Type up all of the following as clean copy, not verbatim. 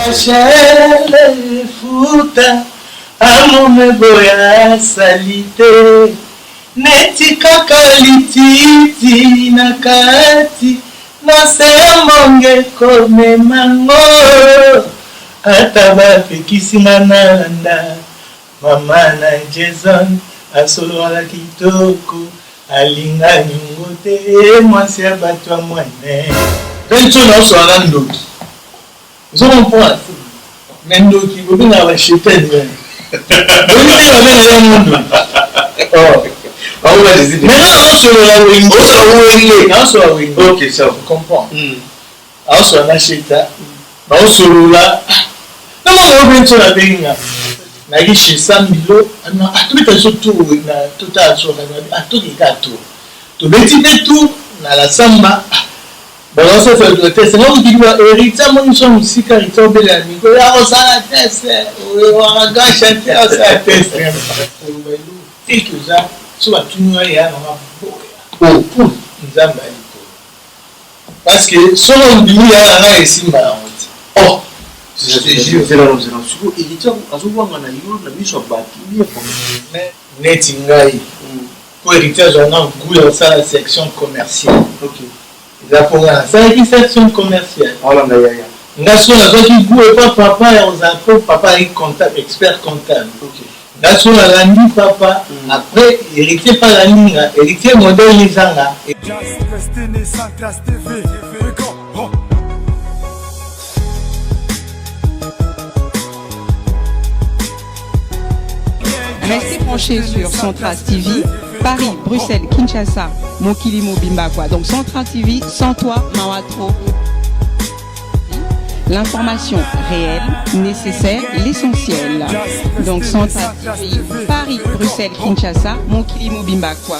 Rachel futa amome boya salite neti kaka lititi na kati na semonge kome mango ata bapekisi mananda mama na Jason asolwala kitoko alinga nyungo te mwasi ya bato ya mwane penso na oswala ndoki zo comprendre mais ndoki bobi na ba chepel bobi na ba ya mundo on va décider maintenant osolola wingo osolola wingo ok ça vous comprendre osolola na cheta ba osolola na mo penso na benga na gishi samilo na atubita sotu na tota so na atoki kato to beti betu na la samba bon ça fait le test moi qui doit hériter mon son musika rito bela ni ko ya osala test o wanga chanter ça test et que ça soit tout noir ya na pour nzamba liko parce que solo ndimi ya na esimba oh c'est là nous éditeur azouanga na yo na biso baki bien net ngai pour héritage on a goût dans ça la section commerciale. OK. Ils apprennent ça qui section commerciale. Voilà na ya. Ngaso na zo qui goût et pas papa et on apprend papa est comptable expert comptable. OK. Ngaso na landi papa après héritier pas la ligne héritier modèle les anga. Restez branchés sur Central TV, Paris, Bruxelles, Kinshasa, Mokili Mobimba quoi. Donc Central TV, sans toi, Mawatro. L'information réelle, nécessaire, l'essentiel. Donc Central TV, Paris, Bruxelles, Kinshasa, Mokili Mobimba quoi.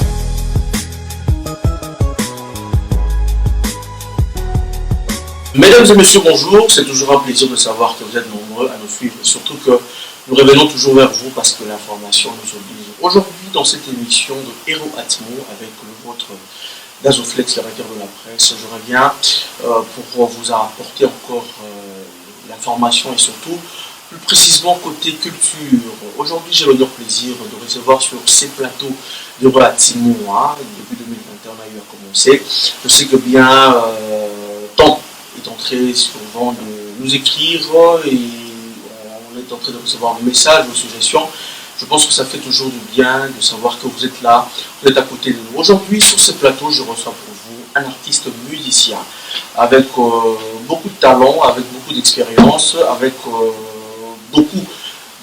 Mesdames et messieurs, bonjour. C'est toujours un plaisir de savoir que vous êtes nombreux à nous suivre. Surtout que nous revenons toujours vers vous parce que l'information nous oblige. Aujourd'hui, dans cette émission de Héros Atmo, avec le vôtre Gazoflex, le directeur de la presse, je reviens pour vous apporter encore l'information et surtout, plus précisément côté culture. Aujourd'hui, j'ai l'honneur plaisir de recevoir sur ces plateaux d'Héros Atmo. Depuis 2021, on a eu à commencer. Je sais que bien tant est en train souvent de nous écrire et on est en train de recevoir des messages, des suggestions. Je pense que ça fait toujours du bien de savoir que vous êtes là, vous êtes à côté de nous. Aujourd'hui, sur ce plateau, je reçois pour vous un artiste musicien avec beaucoup de talent, avec beaucoup d'expérience, avec beaucoup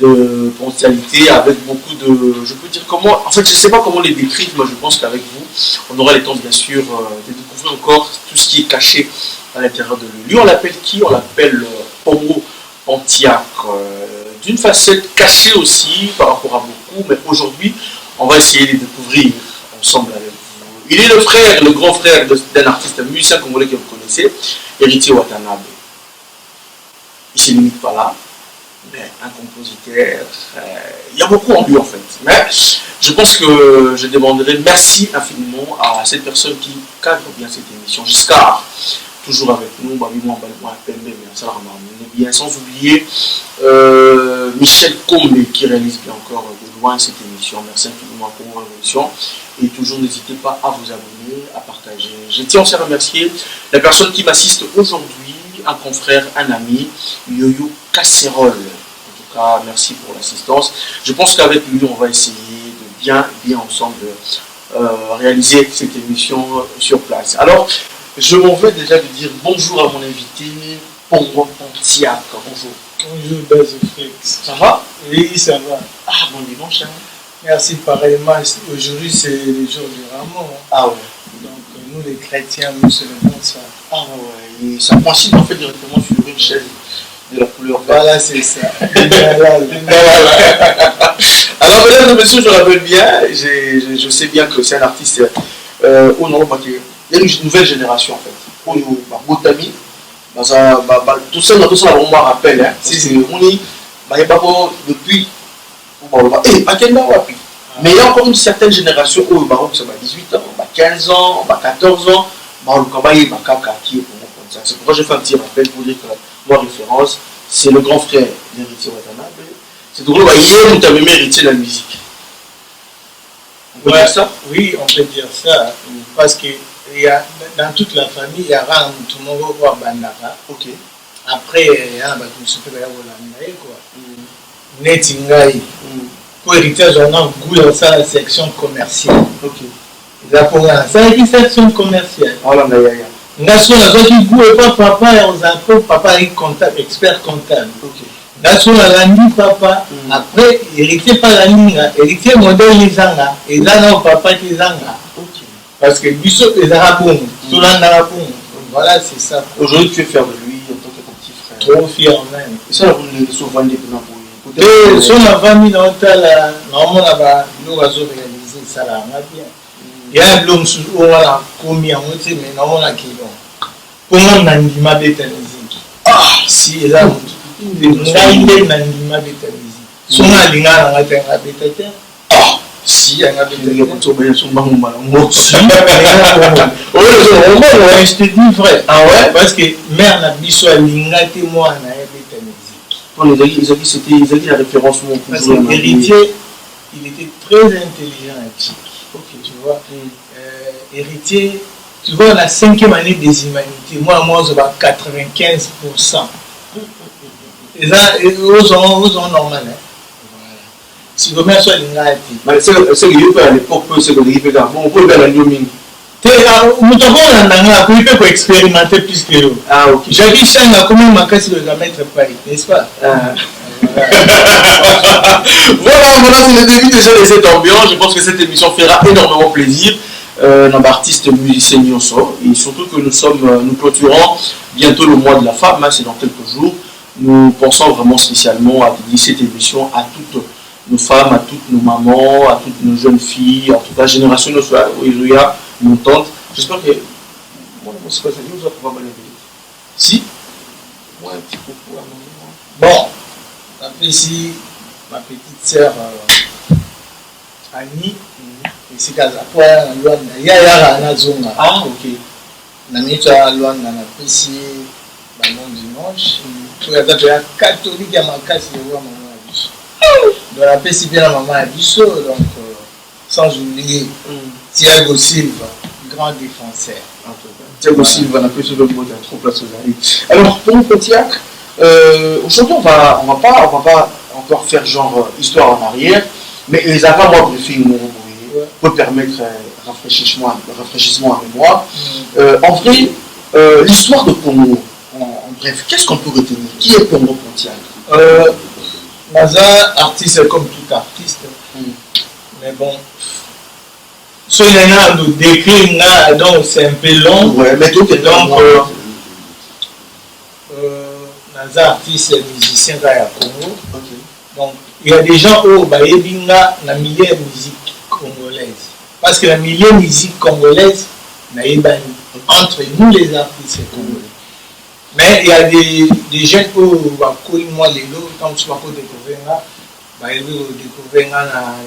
de potentialité, avec beaucoup de... Je peux dire comment... En fait, je ne sais pas comment les décrire, mais je pense qu'avec vous, on aura le temps, bien sûr, de découvrir encore tout ce qui est caché à l'intérieur de lui. Lui, on l'appelle qui? On l'appelle Pongo Pontiac. D'une facette cachée aussi par rapport à beaucoup, mais aujourd'hui, on va essayer de découvrir ensemble avec vous. Il est le frère, le grand frère d'un artiste, un musicien congolais que vous connaissez, Héritier Watanabe. Il ne se limite pas là, mais un compositeur, il y a beaucoup en lui en fait. Mais je pense que je demanderai merci infiniment à cette personne qui cadre bien cette émission, Giscard. Toujours avec nous, bien, sans oublier Michel Combe qui réalise bien encore de loin cette émission. Merci infiniment pour vos révolutions et toujours n'hésitez pas à vous abonner, à partager. Je tiens aussi à remercier la personne qui m'assiste aujourd'hui, un confrère, un ami, Yoyo Casserole. En tout cas, merci pour l'assistance. Je pense qu'avec lui, on va essayer de bien ensemble réaliser cette émission sur place. Alors, je m'en vais déjà de dire bonjour à mon invité, Pongo Pontiac. Bonjour. Bonjour Bazoflex. Ça va? Oui, ça va. Ah, bon dimanche. Hein. Merci pareillement. Aujourd'hui, c'est le jour du Ramon. Ah ouais. Donc, nous les chrétiens, nous célébrons ça. Ah ouais. Et ça coïncide en fait directement sur une chaise de la couleur verte. Voilà, c'est ça. Alors, mesdames et messieurs, je rappelle bien, je sais bien que c'est un artiste au nom il y a une nouvelle génération en fait. Au niveau Botami, tout ça, on me rappelle. Depuis, mais il y a encore une certaine génération où ça va 18 ans, 15 ans, 14 ans. C'est pourquoi j'ai fait un petit rappel pour dire que moi, référence, c'est le grand frère d'Héritier Watanabe. C'est drôle, hier, nous avons héritier de la musique. On peut dire ça? Oui, on peut dire ça. Parce que dans toute la famille, il y a tout le monde qui a Bandara. Ok. Après, il y a un peu de quoi. Netingai. Pour héritage, on a un goût dans la section commerciale. Ok. Il a pour ça, c'est une section commerciale. Oh là, Nation, on a qui goût et pas papa, et on a papa est comptable, expert comptable. ok. Nation, on a papa. Après, héritier par la ligne, héritier modèle les zanga, et là, non, papa qui zanga. Ok. Parce que Bissot est arabon, tout l'arabon. Voilà, c'est ça. Aujourd'hui, tu es fier de lui en tant que ton petit frère. Trop fier même. Et ça, vous le souvent des pour lui. Et si on a 20 000 ans, normalement, nous avons réalisé ça là, on a bien. Il y a l'homme sous on a commis en moitié, mais non, on a qui l'ont. Pour moi, on a une lima bête musique. Ah, si, là, on a une lima bête musique. Si on a une lima bête, ah, si, il y a une bête musique. Je te dis vrai. Ah ouais? Parce que mère n'a pas besoin de linga témoin à la bête musique. Pour les amis, ils ont dit la référence pour parce que l'héritier, il était très intelligent et chic. Ok, tu vois. Héritier, tu vois, la 5e année des humanités, moi, je vais 95%. Et ça, aux gens normal. Si vous mettez sur l'ingati. Mais c'est que je peux à l'époque, c'est que je peux on peut faire la nuit. Nous avons expérimenter plus que nous. Ah, ok. J'ai dit, comment ma casse de la mettre Paris, n'est-ce pas? Voilà, c'est le début déjà de cette ambiance. Je pense que cette émission fera énormément plaisir. Nos artistes musiciens nous sont, et surtout que nous clôturons bientôt le mois de la femme, c'est dans quelques jours. Nous pensons vraiment spécialement à dédier cette émission à toutes nos femmes, à toutes nos mamans, à toutes nos jeunes filles, à toute la génération de Oizoya, nos tantes. J'espère que. Moi, c'est pas ça, nous allons pouvoir balayer. Si? Moi, un petit coucou à maman. Bon, ici, ma petite sœur Annie, ici, ah, ok. Namita Luanda na pesi ba mon dimanche. Tout ya catholique ya makasi de voir maman Abisso. Donc la pesi bien la maman Abisso, donc sans oublier Thiago Silva, grand défenseur. Thiago Silva n'a plus le mot trop place aux. Alors pour nous Pontiac, aujourd'hui on va pas encore faire genre histoire en arrière, mais les avant moi briefing peut permettre rafraîchissement à mémoire. En vrai, l'histoire de Congo, en bref, qu'est-ce qu'on peut retenir? Qui est Congo Pontiac? Maza, artiste comme tout artiste. Mais bon, ce qu'il y a de décrire, donc c'est un peu long. Ouais, mais donc, Maza, artiste et musicien à Congo. Donc, il y a des gens où il y a un milieu de musique congolaise. Parce que la milieu musique congolaise, entre nous les artistes congolais. Mais il y a des jeunes qui moi les lots, quand je vais découvrir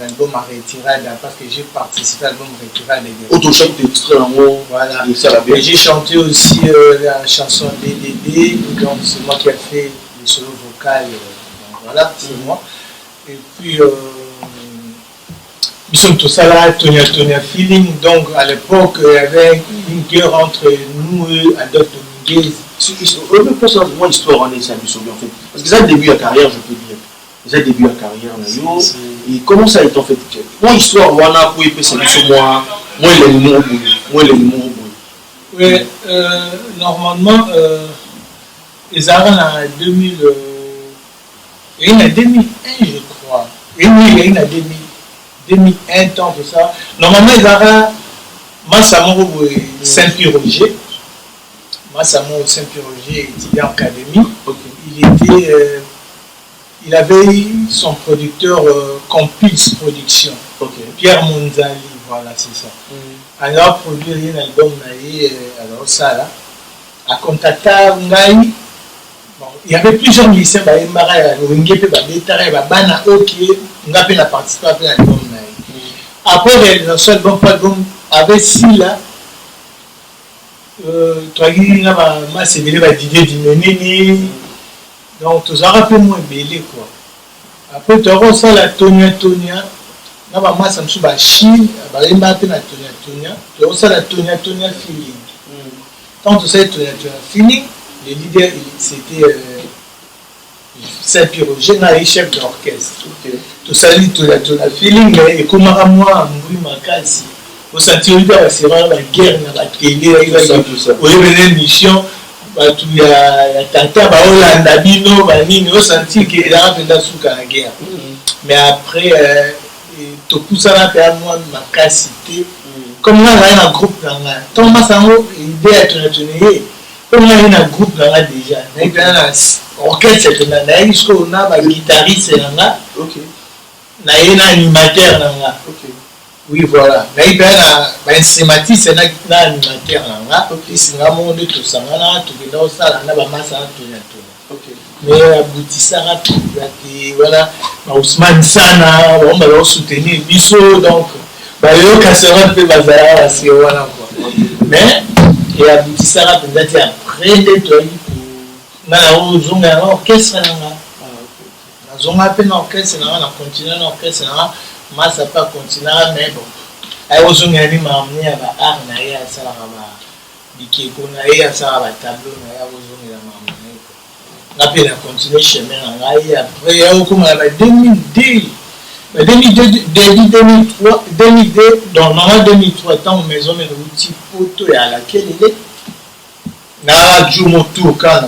l'album à Retirade, parce que j'ai participé à l'album Retirade. Autochant extrait en haut. Voilà. Et j'ai chanté aussi la chanson DDD, donc c'est moi qui ai fait le solo vocal. Voilà, c'est moi. Et puis, nous sommes tous là, Tonia Feeling. Donc, à l'époque, il y avait une guerre entre nous et Adolphe Dominguez. Moi, l'histoire en est ça, en fait. Parce que ça, le début de la carrière, je peux dire. Ça, le début de la carrière, et comment ça a été en fait? Moi, l'histoire, on a pu c'est moi, les mots au bout. Oui, normalement, ils arrivent en 2000. Il y a 2001, je crois. Et oui, il y a 2001 temps pour ça. Normalement, ils avaient Massamo Saint-Pierre-Roger. Massamo Saint-Pierre-Roger étudiait en académie. Il avait son producteur Compulse Production. Pierre Monzali, voilà, c'est ça. Alors, produire un album, alors ça là, à contacter Ngai. Il y avait plusieurs lycéens, il y avait participé à l'album. Après réalisation de l'album, avec Silla, tu as dit que Didier Dimenini, Donc, tu as rappelé moins belé, quoi. Après, tu as ça la Tonia. Là, maman, ça me suit la Chine, elle m'a appelé la Tonia. Tu as ça la Tonia feeling. Quand tu sais Tonia feeling, le leader, c'était Saint-Pierre, un chef d'orchestre. Tu sais Tonia feeling, et comment à moi, Mboui Makasi, au sentir que c'est vraiment la guerre dans la télé, au une mission. Il y a tata Hollande, Bino, Banini, au senti qu'il y a un peu de la guerre. Mais après, tout ça là, à moi, ma capacité. Comme là, il y a un groupe là, Thomas Sango, l'idée est de comme là, il y a un groupe là déjà. Il y a un orchestre, il y a un guitariste là, il y a un animateur là. Oui, voilà. Il y a un cinématiste, il y a un animateur là. C'est un monde de tout ça. Tout le ça, il y a un masse à tout. Mais aboutissant à tout. Voilà. Ousmane Sana, on va soutenir Bisso. Donc, il y a un casserole qui va se faire. Mais, il y a aboutissant à tout. Après, il y a un orchestre. Il y a un orchestre, on a continué l'orchestre. Moi, ça pas continuer, mais bon. Il y a aussi un art, il y a un tableau, il y a continué chemin. Après, il y a eu 2002, dans 2003, tant que maison est outil photo à laquelle il est. Il y a un mon tour quand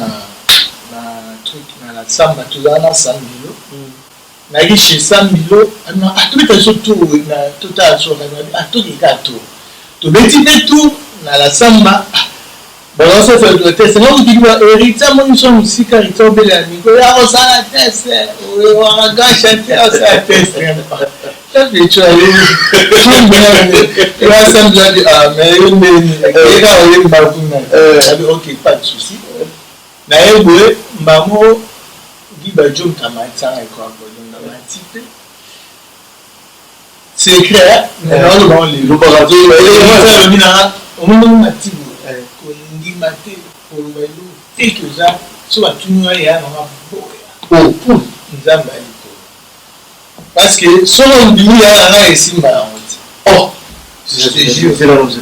la samba, tout ça, dans 100 000. Nagi chez 100 000, tout est surtout tout à tout les gâteaux. Tout petit tout dans la samba. Bon, ça fait le test. Moi, vous dites, Rita, moi, nous sommes ici car ils sont belles amis. Il y a ça la test. On va chanter ça la test. Ça fait tu aller. Il y a ça de ah mais il y a une balcon. OK, pas de souci. Na yebwe mbamo giba jom tamatsa quoi. C'est clair, mais non, le laboratoire, il y a un moment où il y a quelques ans, soit tu nous as parce que si on dit qu'il y a un ici, oh, je te jure, c'est là où c'est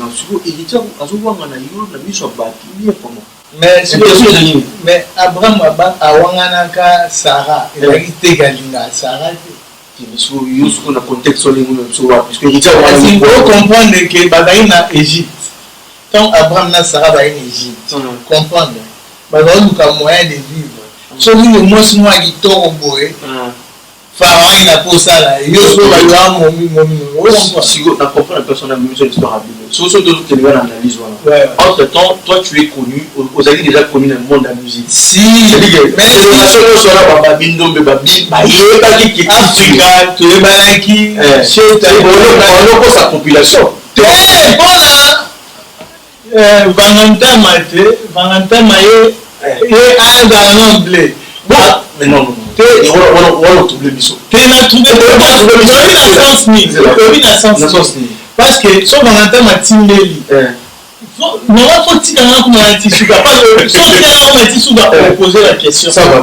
mais Abraham Awanganaka Sarah, il a été Galinga Sarah. Il faut comprendre que Badaï na Égypte. Tant Abraham na Sarah va en Égypte. Comprendre. Badaï a moyen de vivre. Celui le moi qui tombe Pharaon il a pour ça là. Il faut avoir si on comprend la personne a mis sur l'histoire biblique. Surtout d'autres qui l'analyse voilà. Entre temps, toi tu es connu, vous avez déjà connu dans le monde de la musique. Si, mais la seule chose là Baba Bindo Babi, il pas qui Africa, tu es malaki, on sa population. Valentin Maye et un dans l'anglais. Bon, mais non. Parce que son Valentin m'a timé. Non, faut-il poser la question. Ça va,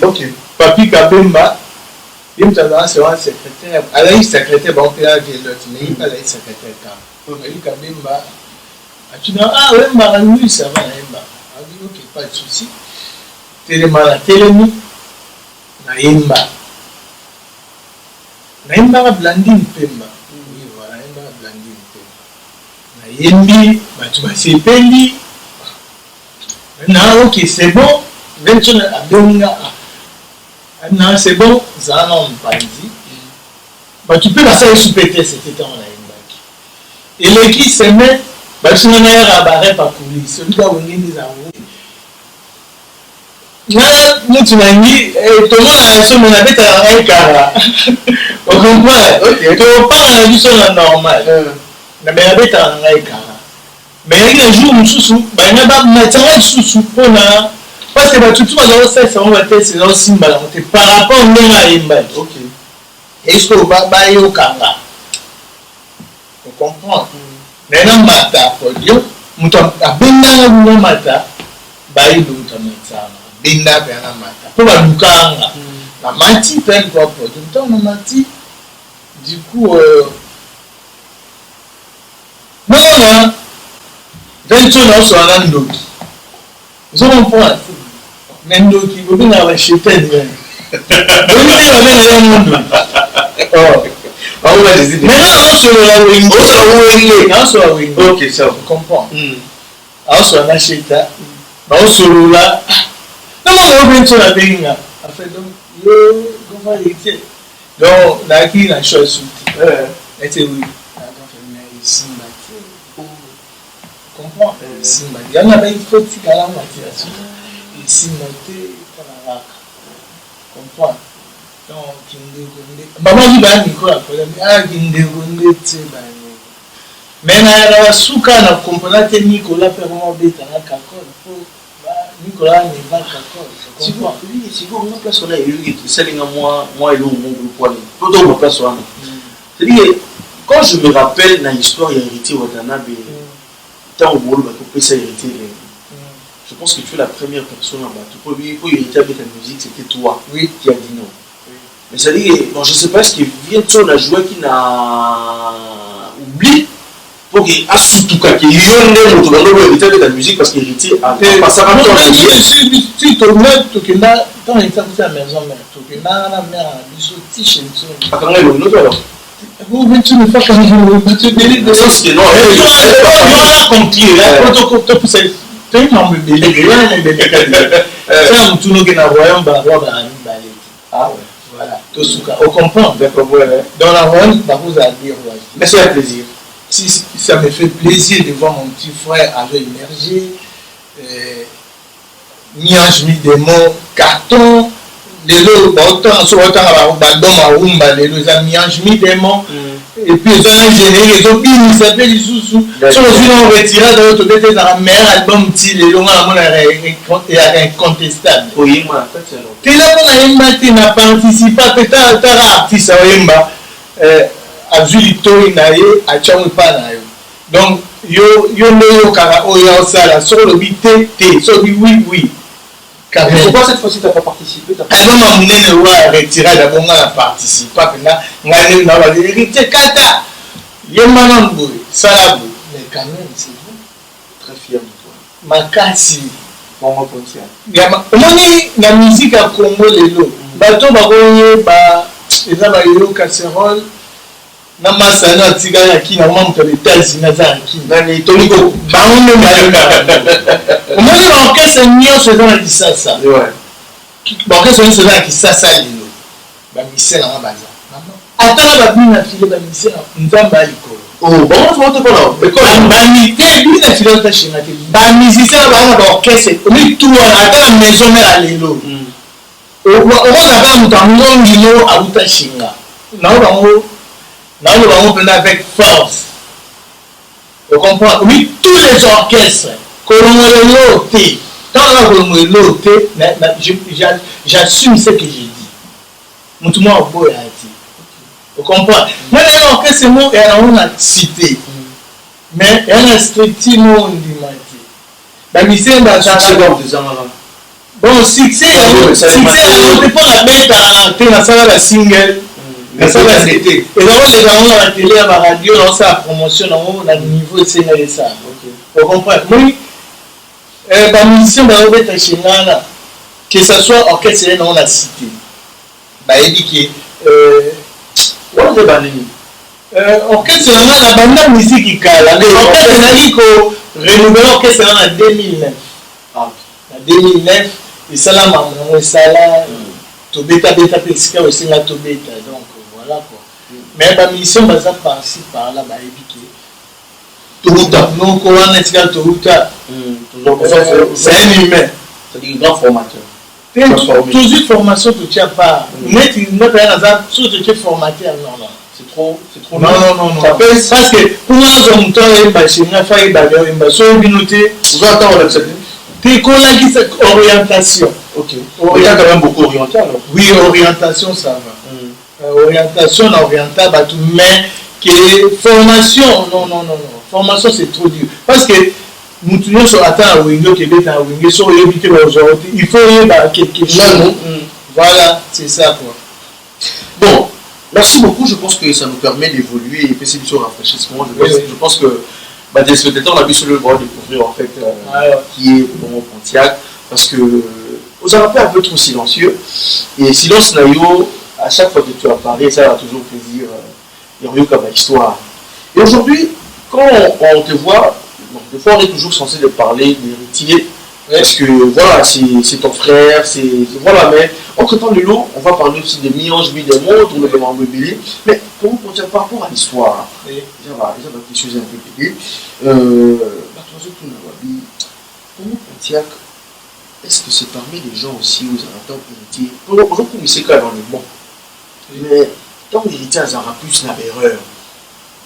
ok. Papi Kabemba, il me dit secrétaire. Elle a eu secrétaire, bon, il a eu mais il a eu secrétaire. Papi Kabemba, tu dis, ah, oui, ça va, ok, pas de souci. Télémala télémi naimba blandine pemba oui voilà naimba blandine pemba naimbi batu basepeli na ok c'est bon vention abonga na c'est bon zana mpanzi batu pe basa supéter c'était temps naimbaki et l'équipe se met batu na ya barre pa police celui là on est za nous tu m'as dit tout le monde a son mon habit à la cara on comprend ok tu parles la vie sur la normale na ben habit à la cara mais il y a un jour mususu ba na ba matériel susu pona parce que ba tout ça on va tester dans simba là par rapport au na imba ok est-ce que ba yo kanga on comprend mais na mata podio muto abenda na mata bayiluta matanga binda pe na mata po balukanga na mati pe kwa po tout na mati du coup non venture na so na ndoki zo comprendre mais ndoki bo na ba chetel ben bo ni ba na mundo on va les aider maintenant sur la wing ok ça vous comprenez also na cheta na osolola na mo venture na binga en fait donc yo comment dire donc la qui na chose était oui ici comprends ici il y en a pas il faut que la motivation ici noté par la comprends donc kinde maman dit ba miko après kinde gonde tse ba mais na suka na comprendre que Nicolas peut vraiment bêta na kakol faut Nicolas ne va kakol si vous on a place on a eu c'est moi et l'autre mon poil tout dans ma place on a c'est-à-dire quand je me rappelle dans l'histoire hérité Watanabe tant au boulot bah pour ça hérité je pense que tu es la première personne là-bas pour hériter avec la musique c'était toi oui qui a dit non mais ça dit bon je sais pas ce qui vient de son la joie qui n'a oublié pour qu'il a surtout qu'à qu'il y ait un autre dans le hérité avec la musique parce qu'il hérité a passé à si tu mets tout que là quand il est à la maison mère tout que là la mère a bisou tiché pas quand même l'autre alors vous tu me fais comme je tu délire de ça c'est non là compris là protocole pour ça tu m'as me délire là me délire ça tu nous que na royaume ba roi ba balé ah ouais voilà tout ce qu'on comprend dans la royaume ba vous a dire mais c'est un plaisir si ça me fait plaisir de voir mon petit frère avec énergie miange mis des mots carton lelo autant sur autant ba doma umba lelo za miange mis des mots et puis ça a généré les opinions il s'appelle sous sur le retiré dans l'autre côté dans la meilleur album ti lelo na mona est incontestable oui moi en fait c'est là qu'on a imité n'a participé peut-être artiste oyemba a Zulito inaye a Champa na yo donc yo no kara oya osala sur le bité sur oui car pourquoi cette fois-ci tu n'as pas participé album a munene wa retiré d'abord on a participé pena ngane na ba hérité kata yemba na boy salabu mais quand même c'est vous très fier de toi makasi bon on continue yama omoni na musique à Congo lelo bato ba koye ba eza ba yo casserole na masana tika ya kina mama mpe États-Unis za kina na toliko baone mayoka omoni ba orchestre nyonso za kisasa ouais ba orchestre nyonso za kisasa lelo ba misela na baza ata ba bina file ba misela nzamba liko oh bon on te parle école ba mité bina file ta china te ba musicien ba orchestre omi tout ata maison mère lelo on a pas mutango ngilo abuta shinga na bango là nous allons prendre avec force. Vous comprenez? Oui, tous les orchestres, que l'on est loté, quand on est loté, j'assume ce que j'ai dit. Tout le monde a dit. Vous comprenez? Mais l'orchestre, on a cité. Mais il y a un strict mot de la mission bon, succès, on ne peut pas la mettre à la single. Et d'abord, les gens à la télé, à la radio, on a la promotion, on a le niveau de ça. Vous comprenez? Oui, la mission de la China, que ce soit orchestre, on a cité. Il dit que orchestre, on a la bande musique qui cale. L'orchestre, on a dit que renouveler l'orchestre en 2009. En 2009, et ça là, to beta pesika aussi la to beta donc voilà quoi mais la mission baza par-ci par-là ba épiqué Toruta non ko wana tika Toruta c'est un humain c'est un grand formateur toujours formation tu tiens pas net notre hasard surtout tu es formaté non c'est trop non parce que pour moi on temps et ba chinga fa et ba so binoté vous attendez on accepte t'es qu'on a dit cette orientation. Ok. Il y a quand même beaucoup orienté alors. Oui, orientation ça va. Orientation, orientable, mais que formation, non. Formation c'est trop dur. Parce que mutu nyonso ata awenge okebeta awenge so oyebi te bazwa te il faut oyeba quelque chose. Voilà, c'est ça quoi. Bon, merci beaucoup, je pense que ça nous permet d'évoluer et c'est sur rafraîchissement. Je pense que des téléspectateurs on a vu sur le droit de découvrir en fait qui est bon Pontiac parce que aux Arabes un peu trop silencieux et silence naïo à chaque fois que tu as parlé ça a toujours plaisir il y a eu comme histoire. Et aujourd'hui quand on te voit bon, des fois on est toujours censé de parler d'héritier parce que voilà c'est ton frère c'est voilà mais entre temps de l'eau on va parler aussi des mi-anges mi-démons tourner le membre mobilier mais pour Pontiac par rapport à l'histoire déjà va quelque chose un peu pédé pour Pontiac est-ce que c'est parmi les gens aussi aux Arabes héritiers pour nous c'est quand même dans le bon mais tant que l'héritier a plus une erreur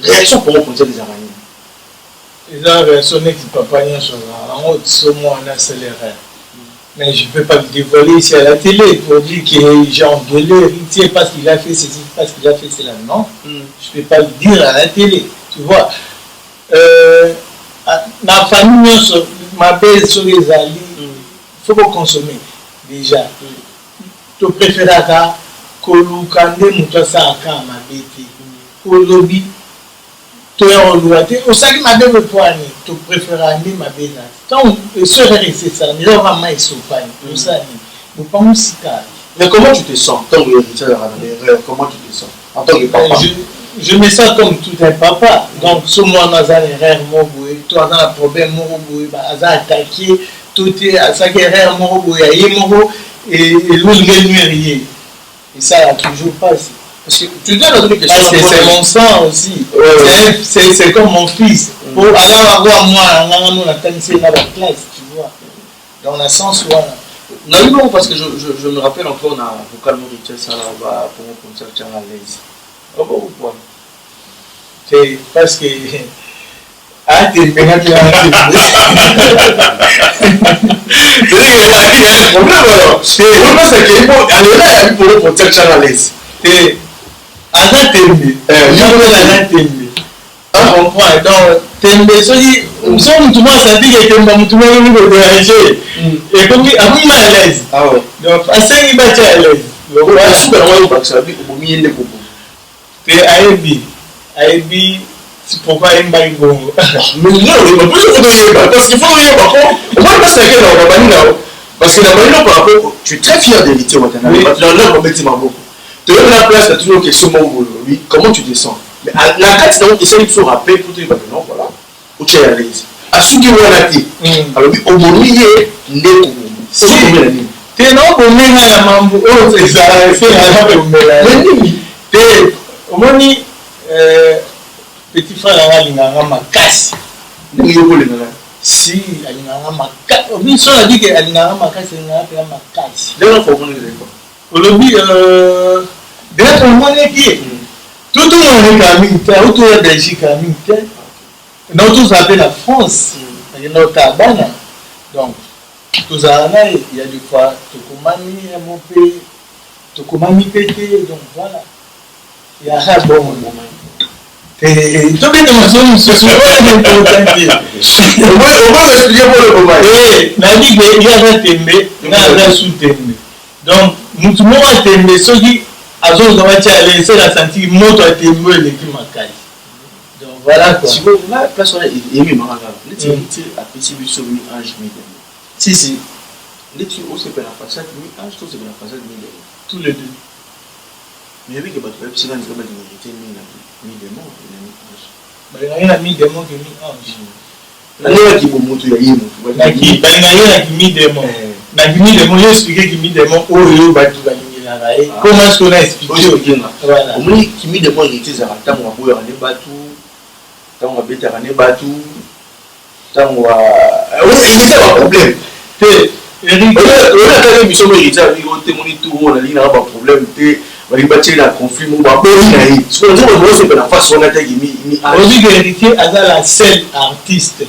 réaction pour Pontiac des Arabes ils ont réactionné que papa n'y a en haut on a accéléré. Mais je ne peux pas le dévoiler ici à la télé pour dire que j'ai engueulé l'héritier parce qu'il a fait ceci, parce qu'il a fait cela. Non, je ne peux pas le dire à la télé. Tu vois, ma famille, ma belle sur les alliés, il faut qu'on consomme déjà. Tu préféreras que l'Ukande moutassa à ma bête, Kolobi. Tu es en loi, au sac m'a donné le poignet, tu préfères ma belle. Quand le soeur est ça, mais là, maman est sur le pain. Ça, nous pas si calme. Mais comment tu te sens tant que l'héritier a l'erreur? Comment tu te sens en tant que papa? Je me sens comme tout un papa. Donc, ce moi, dans un erreur, toi, dans un problème, dans un attaqué, tout est à sa guerre, et l'autre est et ça a toujours passé. Parce que tu donnes une question. C'est mon sang aussi. C'est comme mon fils. Pour avoir moi, on a tenu la classe, tu vois. Dans le sens où. Non, parce que je me rappelle encore, on a vocal Mauritius, ça là-bas, pour mon concert à l'aise. Pourquoi? C'est parce que. Ah, t'es bien. C'est un problème alors. C'est qu'il faut aller là pour le concert à l'aise. Ana tembe, ana tembe. On comprend. Donc tembe, cest tout le monde sentit que tembe, tout le monde veut déranger. Et comme il est à l'aise. Ah ouais. Donc assez il va être à l'aise. Donc voilà. Super, on va passer avec au milieu des coupes. Et Aebi, c'est pourquoi il m'a dit bon. Mais non, il va plus le parce qu'il faut le par contre. On va passer avec la banane parce que la banane par rapport, tu es très fier d'héritier Watana. Là, on va mettre ma beaucoup. Tu es la place, tu as toujours une question oui, comment tu descends? Mais à la carte, essaye de se rappeler pour te dire non, voilà, où tu es à l'aise. À ce qui est à la alors, au moment où il est, si tu es non, pour mener la mambo, c'est ça, c'est la mambo. Mais au moment petit frère a ma casse. Si, il a ma casse. On a dit qu'il a ma casse, il a ma casse. D'ailleurs, il faut qu'on le dise. Aujourd'hui, d'être monnaie qui est tout le monde est militaire, tout le Belgique est militaire. Nous tous appelons la France, il y a notre tabana. Donc, tout ça, il y a des fois, tout comme ami pété, donc voilà. Il y a un bon moment. Et tout le monde se souvient de l'important. On va expliquer pour le moment. Et la Ligue, il y a un tembe, il y a un sous-tembe. Donc, nous avons tembe, ceux qui ont laissé la sentir, nous avons tembe et l'équipe macaille. Donc voilà quoi. Si vous avez la place, il y a eu un à petit but sur mi-ange mi-démon. Si. Les tuyaux, c'est pas la façade mi-ange, tout c'est pas la façade mi-démon. Tous les deux. Mais oui, il y a pas de psychanalyse comme une mi-démon et mi-ange. Il y a mi-démon et mi-ange. Il y a qui pour montrer il y a mi-démon. Na kimi démon, j'ai expliqué kimi démon, oh yo batu balingina rae. Comment est-ce qu'on a expliqué? Voilà. Omoni kimi démon il était à temps on va boire les batu, temps on va bêter les batu, temps on va oui, il y a un problème. Eric, on a quand même mission héritier, on témoigne tout, on a dit n'a pas problème, on va bâtir la conflit, on va bénir naïf. Ce qu'on dit on doit se faire la face on a été mis. On dit que héritier a la seule artiste.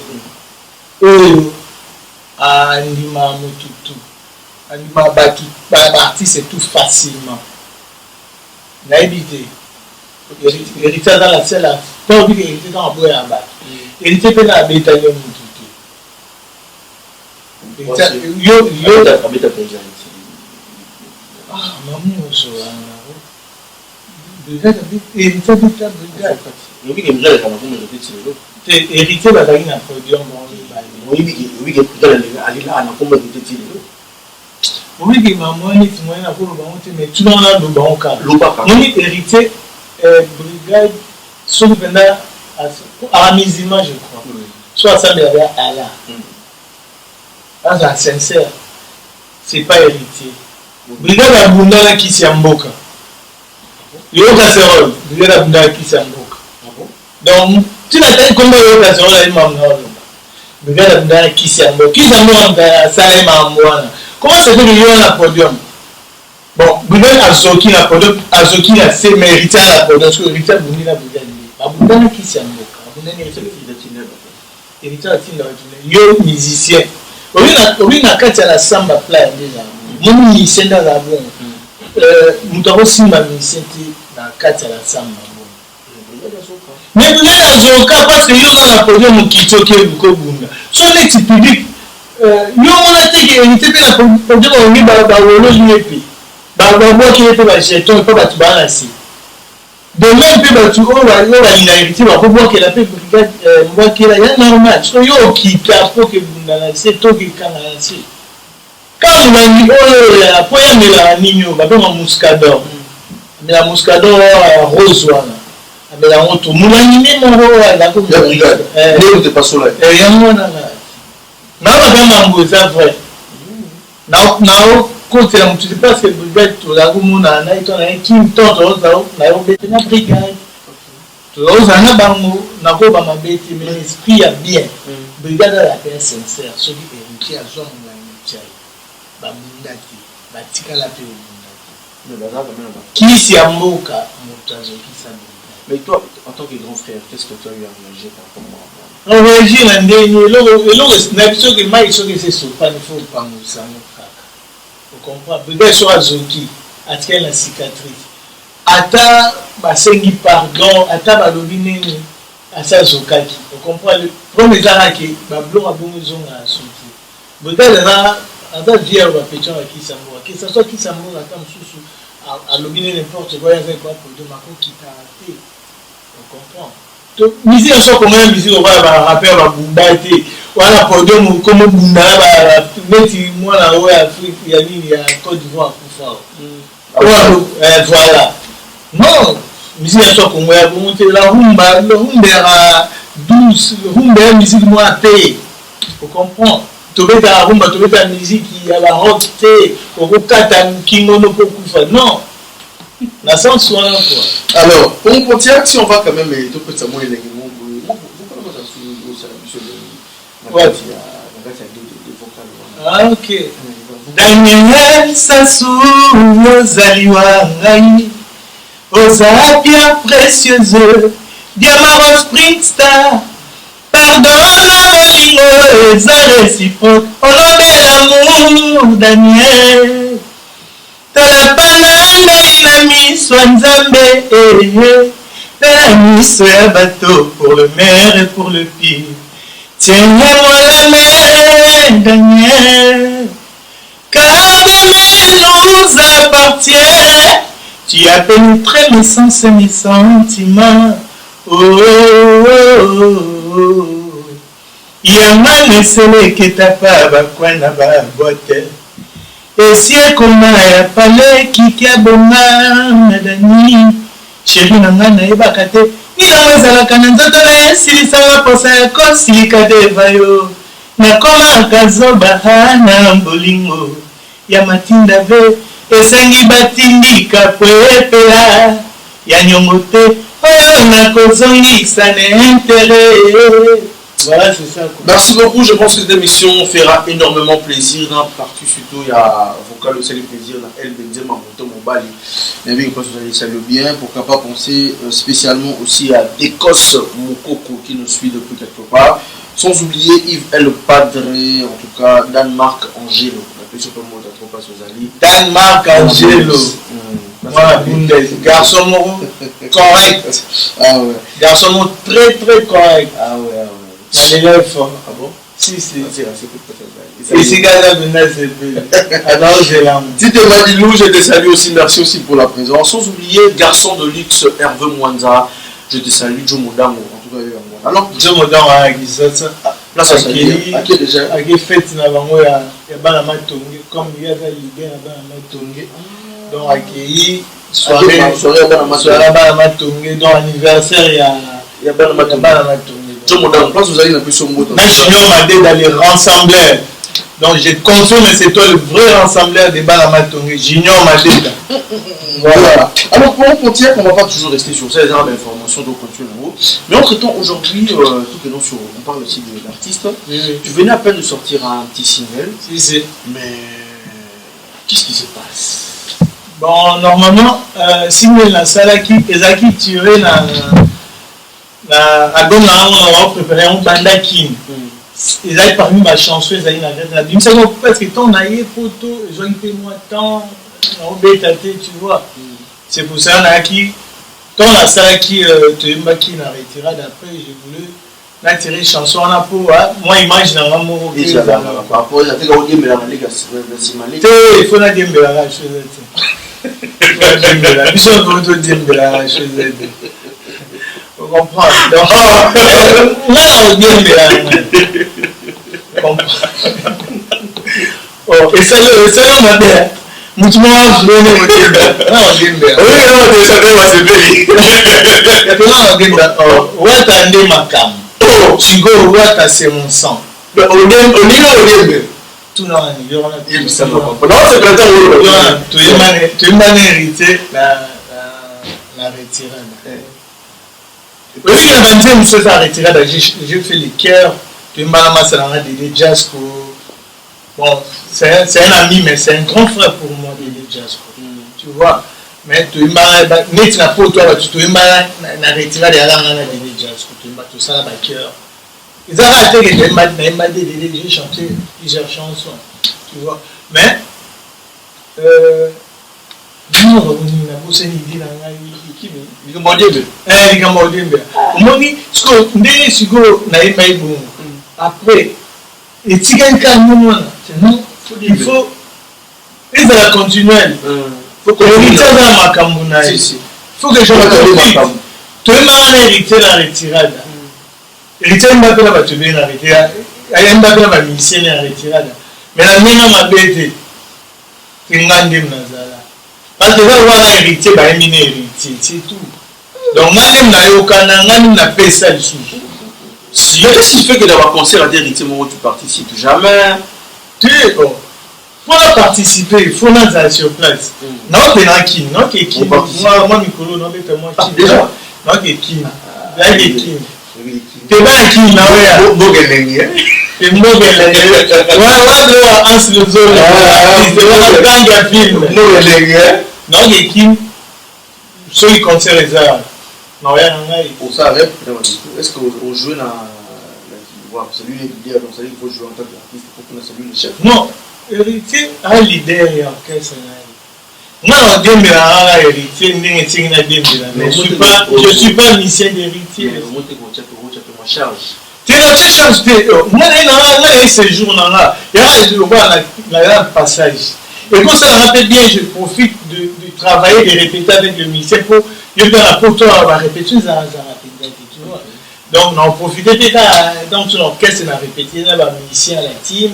Anima Mututu. Anima Batu. L'artiste c'est tout facilement. Naïbité. Héritier dans la seule. Pas oublier héritier dans la boue en bas. Héritier peut la bétailler Mututu. hérité bazalaki na podium oyebi mamwa neti moye na koloba ngo te mais tuna wana loba ngo kaka moni hérité brigade soki mpenza aramizima je crois so asambelaka ya ala aza sincère c'est pas héritier brigade abundaka kisi ya mboka yoka serole brigade abundaka kisi ya mboka donc tina tali komba yoka serole ayi mamu na oloba brigade abundaka kisi ya mboka asala ye mamu wana comment c'est que yo na podium bon brigade azoki na podium azoki na se mais héritier na podium parce que héritier abundi na brigade abundaka kisi ya mboka abundaka héritier atinda yo musicien obi na kati ya la samba pla ya déjà moni musicien dans la bon moto akosimba musicien te na kati ya la samba bon mais brigade azoka parce que yo na podium mokiti oki ebukobunda so neti public yo mona te ke hérité mpe na podium ongi bawolozi ye mpe babwaki ye mpe bajeton mpe bato baa na se demain mpe bato oyo balinga hérité bakobwakela mpe mbwakela ya normal so yo okita mpo kebunda na se to kekanga na se kaka molangi oyo po yamelaka nini oyo babenga muscador amela muscador rose wana amela yango to molangi nde moko yango wana naobapema mbo eza vrai naokotela motu te parce que brigade tozala komona na ye to na ye kim ton nayobete na brigade tozala na bango nakoba mabe te mais esprit ya bien brigade ala pe sincère soki héritier azwa molangi tiai babunda te batikala mpe obunda te kisi ya mboka moto azokisa brigade. Mais toi, en tant que grand frère, qu'est-ce que tu as eu à réagir par rapport à moi? Réagir à ndenge soki mai soki se sopani fo pangusa ngo kaka. Vous comprenez? Brigade so azoki atikali na cicatrice. Ata basengi pardon, ata balobi nini asa zokaki. Vous comprenez? Le premier ezalaki babloko abongo ezonga na soki. Brigade ata vierge bapetio bakisambo. Kisa so kisambo ata mosusu alobi nini n'importe quoi yaza quoi pour de makokita te. Vous comprenez? Musique à chaque moment, musique on va rapper va bumba te. Voilà podium comme bunda ba meti moi na ouais Afrique ya nini ya Côte d'Ivoire kufa. Voilà. Non, musique à chaque moment ya monter la rumba, le rumba douce, le rumba musique moi te. Vous comprenez? Tu veux ta rumba, tu veux ta musique il y a la rock te, au kata kimono ko kufa. Non. La sens quoi. Alors, pour nous continuer, si on va quand même tout petit ça moi les ah ok. Daniel Sassou Zaliwa Ngai Osa bien précieuse Diamant Spring Star pardon la ça réciproque on l'amour Daniel Tala pananga inami swanzambe Tala miso ya bateau pour le maire et pour le pire tiens-moi la main Daniel car demain nous appartient tu as pénétré mes sens et mes sentiments oh oh oh oh Yamane seleke tapa bakwana ba bote Esie koma ya pale kikia bonga nadani Chéri nanga na yebaka te Nina mwezalaka na nzoto na ye silisanga posa ya kosilika te vayo Nakoma kazoba na mbolingo Ya matinda ve esengi batindika pwepela Ya nyongo te oyo nakozongisa na intérêt. Voilà, c'est ça. Merci beaucoup, je pense que cette émission fera énormément plaisir. Partout, surtout, il y a vocal aussi le plaisir dans El Benzema, Moto Mobali. Mais oui, quand vous allez saluer bien, pourquoi pas penser spécialement aussi à Dekos Mokoko qui nous suit depuis quelque part. Sans oublier Yves El Padre, en tout cas, Danemark Angelo. La question comme mot trop pas aux alliés. Danemark Angelo. Voilà, garçon correct. Ah ouais. Garçon très très correct. Ah ouais, ah ouais. Il est fort. Ah bon? Si, si. C'est peut-être Ici, alors, j'ai l'âme. Tite Madilou, je te salue aussi. Merci aussi pour la présence. Sans oublier Garçon de luxe Hervé Mwanza. Je te salue, Joe Modango. En tout cas, alors, Joe Modango a Guizotsa. Là, ça s'est dit. À qui déjà? À qui fête n'a pas moi, il y a Banama Tongue. Comme il y a l'idée à Banama Tongue. Donc, à qui soirée Banama Tongue. Donc, anniversaire, il y a Banama Tongue. Joe Modango, pense que vous allez un peu sur mot. Mais Junior m'a dit d'aller rassembler. Donc, je confirme, c'est toi le vrai rassembleur des Banama Tongue. Junior m'a dit. Voilà. Alors pour on continue, on ne va pas toujours rester sur ces armes d'information, donc continuer en haut. Mais entre-temps, aujourd'hui, on parle aussi de l'artiste. Tu venais à peine de sortir un petit single. Mais qu'est-ce qui se passe? Bon, normalement, single la salle qui est tiré l'album, on va préparer un banda Kim. Ils avaient parmi ma chanson, ils avaient la vie. Parce que ton aïe photo, ils ont été moins temps. Tu vois, c'est pour ça que quand on a ça qui te m'a qui n'a retiré d'après, j'ai voulu l'attirer chanson en pour moi imagine un mot il faut la dire la chose on comprend donc là on dit oh et ça on m'a dit Mutumo vlone wotenda. Na ogenda. Oyo no de sabe wasebeli. Tuna ogenda. Wata ndi makam. Chigo wata c'est mon sang. Ogenda. Tuna ni yona il ça va pas. Non, c'est pas ça. Tu imane hérité la retirade. Oui, la deuxième chose la retirade, j'ai fait les cœurs. Tu imane masala de jazz ko. Bon, c'est un ami, mais c'est un grand frère pour moi, Délé Jazz. Tu vois, mais tu m'as dit, toi, tu m'as retiré de la langue de Délé Jazz, tu m'as tout ça là, cœur. Ils ont raté que j'ai chanté plusieurs chansons, tu vois. Mais, dis-moi, on a bossé une idée dans la vie. Il m'a dit, après, et tu gagnes quand même. Il faut et ça continuer. Il faut que je profite. Tu m'as hérité la retirade. Hérité m'a fait la batue bien arrêtée. Elle m'a fait la mission la retirade. Mais la mienne m'a bêté. Parce que là, on a hérité, bah, hérité, c'est tout. Donc, moi, je n'ai pas ça du tout. Qu'est-ce qui fait que dans un concert à d'héritier, moi, tu participes jamais? Tu es bon. Pour participer, il faut être sur place. Non, mais non, qui moi, Nicolas, non, mais moi, qui déjà. Non, qui là, qui t'es pas qui, non, ouais. Et moi, ouais, Hans le zone. C'est film. Non, qui ceux qui concert les arts. Non, rien, on s'arrête. Est-ce qu'on joue dans celui qui dit donc il faut jouer en tant qu'artiste pour qu'on a celui le chef? Non, héritier a l'idée et orchestre. Moi, on dit mais héritier mais je suis pas musicien d'héritier. Tu es notre charge. Moi, ce jour là, il y a un passage. Et comme ça, bien, je profite de travailler, de répéter avec le musicien pour toi, on va répéter ça, tu vois. Donc, on a profité de dans son orchestre, on a répété, on a musicien à la team.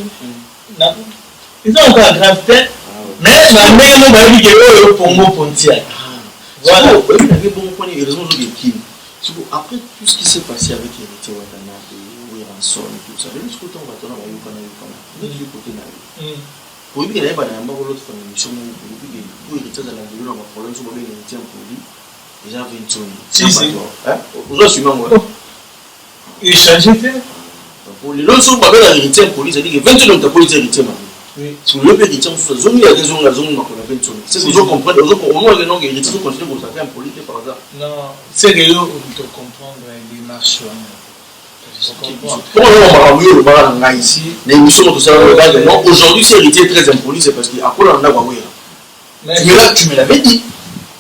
Ils ont encore grave tête, mais la même on va dire que pour moi, Pontiac. Voilà. Après tout ce qui s'est passé avec Héritier Watana et Ranson et tout ça, de l'autre côté, on va tourner à Yukana. De l'autre côté, pour lui, il y a un autre émission où Héritier a un problème sur le Héritier en produit. Déjà 20 ans. Si. Vous assumez moi. Et changé pour les autres, on va faire l'héritier en police, c'est-à-dire que 20 ans, tu as police héritier. Si vous voulez héritier, il y a des zones, la zone qu'on a 20 ans. C'est que vous comprenez, au moins, les noms héritiers sont considérés pour ça faire en police par hasard. Non, c'est que vous devez comprendre les démarches. Comment on va le bar ici, l'émission, tout ça, aujourd'hui, c'est héritier très impoli, c'est parce qu'il y a quoi là, on a tu me l'avais dit.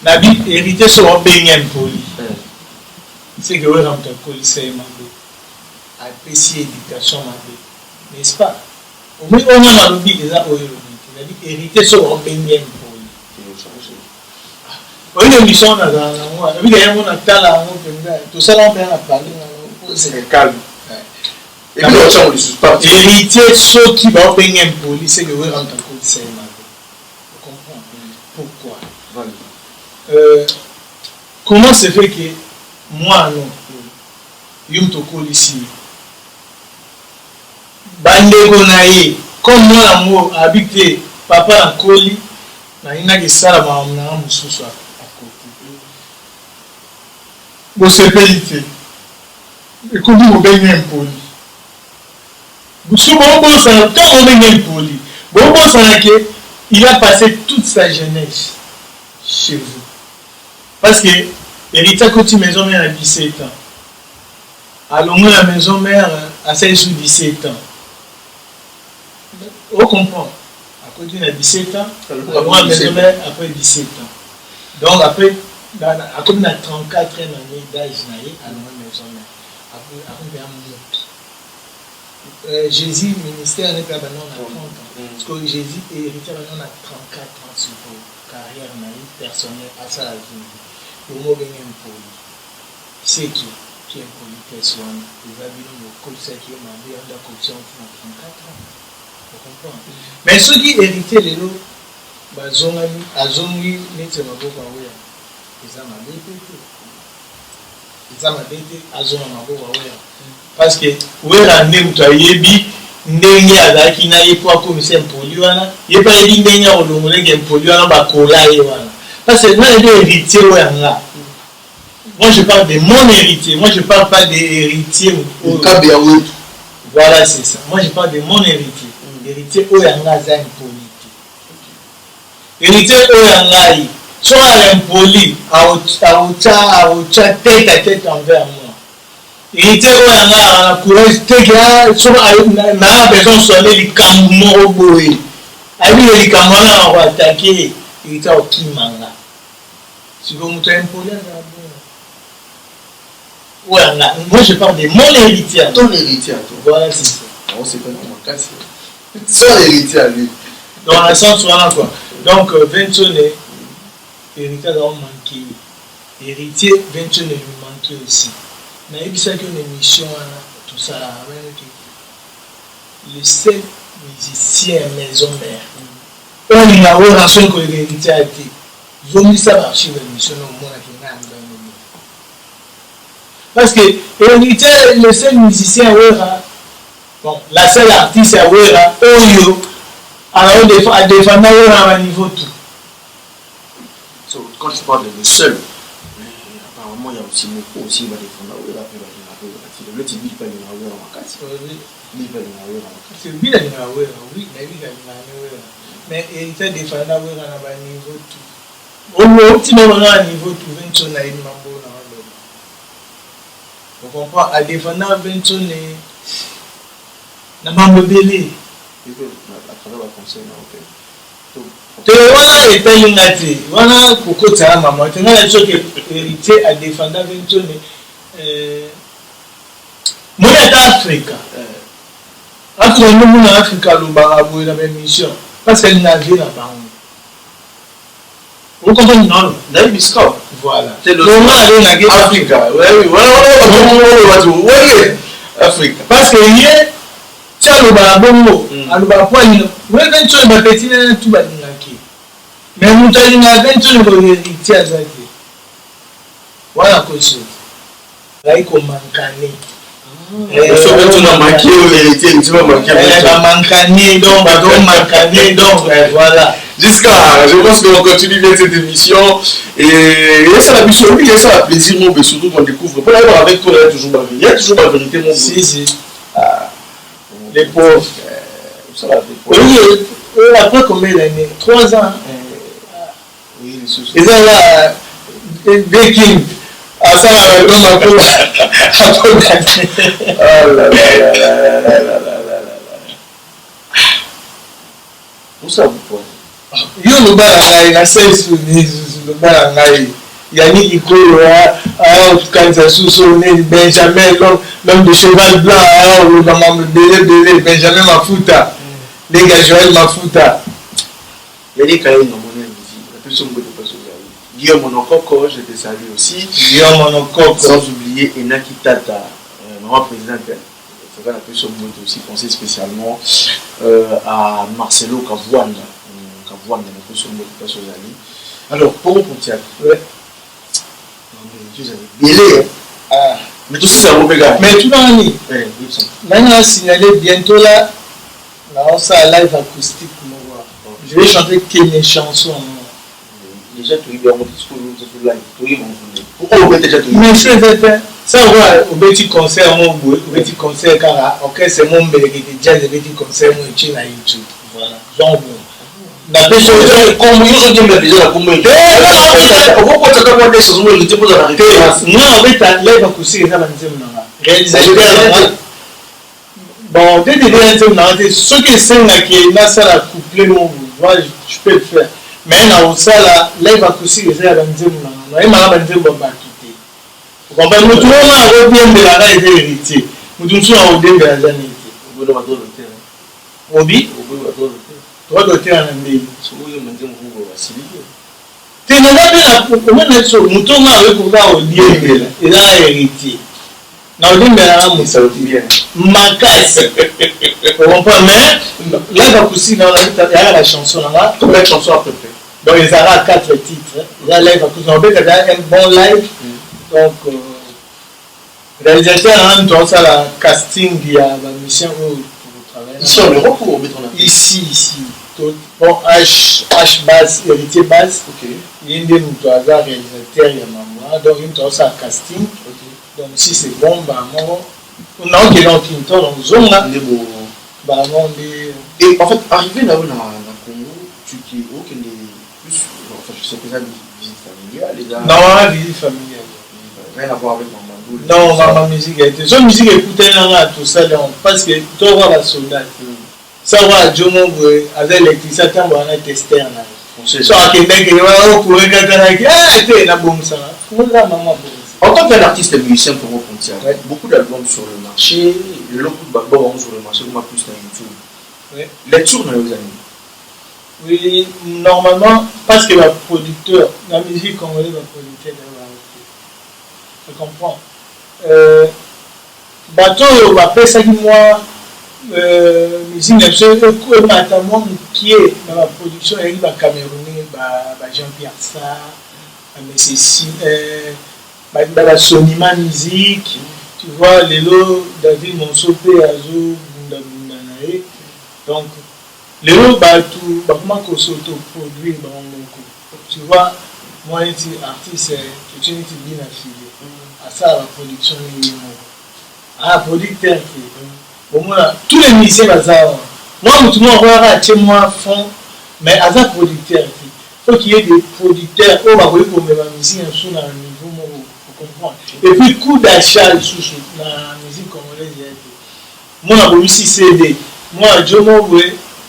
La vie héritier sur un baigné impoli. C'est que vous avez un police apprécié l'éducation, n'est-ce pas? Oui, on a malobi déjà au hérité. Hérité sur un benyen pour lui. Oui, les missions, on a dans la moi. Oui, d'ailleurs, on a tant là, tout ça, on peut en parler. C'est calme. Et puis, on ne héritier, ceux qui vont payer un poli, c'est que vous rentrez en compte, c'est mal. Vous comprenez pourquoi? Comment se fait que moi, non, je suis ici, Bandeko naïe, comme moi, l'amour, habité, papa en colis, il n'y a que ça, la maman, mon sous-sol, à côté. Vous se payez. Et comment vous payez un poli? Il a passé toute sa jeunesse chez vous. Parce que l'héritage côté maison mère à 17 ans. Alors moi la maison mère à 16 ou 17 ans. On comprend. À côté de 17 ans, alors la maison mère après 17 ans. Donc après, à côté de 34 ans d'âge, alors la maison mère. Après, un monte. Jésus, ministère n'est pas maintenant à 30 ans. Parce que Jésus est héritier maintenant à 34 ans sur carrière personnelle à sa vie. Pour moi, c'est qui est politesse, il va venir au conseil qui est marié à la corruption pour 34 ans. Vous comprenez? Mais ceux qui héritaient les lots, ils ont mis les témoins. Ils ont parce que où est la nez où tu as yébi ndenge azaki na ye pour commissaire impoli wana ye pas yebi ndenge o longolenge impoli wana ba kola ye wana parce que moi les héritiers wana moi je parle de mon héritier, moi je parle pas des héritiers au Kabia. Voilà, c'est ça, moi je parle de mon héritier. Héritier oyanga za impoli héritier oyanga yi soit impoli à tête à tête envers moi. Héritier oyanga courage teke soit na besoin sonner les kammo boy abi les kamona on va attaquer héritier au kimanga si vous m'entendez impoli oyanga moi je parle de mon héritier. Ton héritier à toi. Voilà, c'est ça. On sait pas comment casser. Son héritier à lui. Dans le sens voilà quoi. Donc 21 héritier doit manquer. Héritier 21 lui manquait aussi. Mais il s'agit d'une émission tout ça le seul musicien maison mère. On y a une relation que l'héritier a été. Ils ont mis ça dans l'émission au moins qui n'a pas parce que l'héritier le seul musicien bon la seule artiste à Oyo alors à défendre à niveau tout. Quand tu parles de le seul, apparemment il y a aussi Moko aussi va défendre le TV pas le mais il fait défendre à niveau tout. Au petit moment à niveau tout 20 na mambo na vous comprenez à défendre 20 na mambo belé à travers le conseil te wana epelinga te wana kokotala mama te ngana soki héritier à défendre 20 moi ata Africa Africa no mona Africa lobanga boye na mission parce qu'elle n'a vu la banque. Vous comprenez non d'ailleurs bisco voilà c'est le Africa oui voilà Africa parce que hier tiens le bongo aloba poani ouais 20 ba petit na tout ba ngaki mais mutali na 20 ko héritier azaki voilà quoi ça là il mancané voilà. Jusqu'à, je pense qu'on continue bien cette émission et ça la mission, oui, ça la plaisir, mais surtout qu'on découvre. Pour avoir avec toi, il y a toujours la vérité, mon si. Les pauvres. Oui, après combien d'années 3 ans. Oui, ils sont là, baking. Ah ça donc un peu où ça vous pouvez yo le bala na sense le bala ngai yani ikolo quand ça sous Benjamin l'homme de cheval blanc le maman belé Benjamin Mafuta Dégage Joël Mafuta. Il y a des cahiers dans mon musique. La plus sombre de personnes. Guillaume Monokoko, je te salue aussi. Guillaume Monokoko. Sans oublier Enaki Tata, maman présidente. C'est vrai, la plus sombre aussi. Penser spécialement à Marcelo Cavouane. Cavouane, la plus sombre de personnes. Alors, pour mon petit acteur, Bélé. Mais tout ça, c'est un mauvais gars. Mais tout dans l'année. Maintenant, on a signalé bientôt là. Là, on s'est à live acoustique pour nous voir. Je vais chanter quelle chanson. Déjà, tu es en discours de live. Tu es en pourquoi on peut déjà tout mais c'est fait. Ça, on va au petit concert, au petit concert, car ok, c'est mon bébé qui déjà le petit concert, mon chien à YouTube. Voilà. Genre, bon. La personne, comme ils ont dit, mais déjà, la commune. Pourquoi tu as pas des choses où ils te posent à l'arrêter? Non, en fait, live acoustique, ça va nous dire, réalisateur. Bon, dès que ceux qui sont là, qui est là, ça la couplé, je peux le faire. Mais dans ça, là, live acoustique, c'est la même chose. Non, il m'a dit, bon, bah, quitter. Vous comprenez? Nous, tout le monde a revenu de la race et héritier. Nous, tout le monde a revenu de la race. Vous devez avoir le terrain. Obi? Vous devez avoir le terrain. Toi, le terrain, on est. Si vous voulez me dire, vous va faciliter. Tu n'as pas bien comment on est sur nous, tout le monde a recouvert au lieu, il a héritier. Non, on dit, mais ça veut dire bien. Ma casse. On comprend, mais là, il y a la chanson là. Comme la chanson à peu près. Donc, il y a 4 titres. Il y a live acoustique. On peut faire un bon live. Donc, réalisateur, on a ça la casting, il y a la mission où vous travaillez. Ici en Europe ou au Bétron? Ici. Bon, H base, héritier base. Ok. Il y a une réalisateur, il y a maman. Donc, il y a ça casting. Donc, si c'est bon, bah, moi, non, qui est dans Quinton, dans zone là. Bah, non, et en fait, arrivé là-haut dans Congo, tu es où qu'il est plus. Enfin, je sais que ça visite familiale. Non, visite familiale. Rien à voir avec Mamandou. Non, ma musique a été. Son musique écoutée là, tout ça, parce que tu vois la soldate. Ça va, Jomo, avec l'électricité, on va tester là. So, à Québec, il va au courant, il a bon ça. En tant qu'artiste et musicien pour vous, beaucoup d'albums sur le marché, beaucoup de d'albums sur le marché, comme plus dans YouTube. Oui. Lecture dans les années. Oui, normalement, parce que le producteur, la musique congolaise, le producteur, je comprends. Bateau, après ça, moi, musique, notamment qui est dans la production, il y a Camerounais, Jean-Pierre Sarr, la Sonima musique, tu vois, les lots, David Monsopé, Azo, Bundabundanae. Donc, les lots, comment qu'on s'autoproduit, tu vois, moi, je suis artiste, je suis bien affilié. À ça, la production, à la producteur, tous les musiciens, moi, tout le monde va chez moi à fond, mais à ça, producteur, il faut qu'il y ait des producteurs, on va voir comme la musique sous un niveau, pour comprendre. Et puis, coût d'achat sous la musique congolaise, moi, on a voulu 6 CD. Moi, je m'ouvre,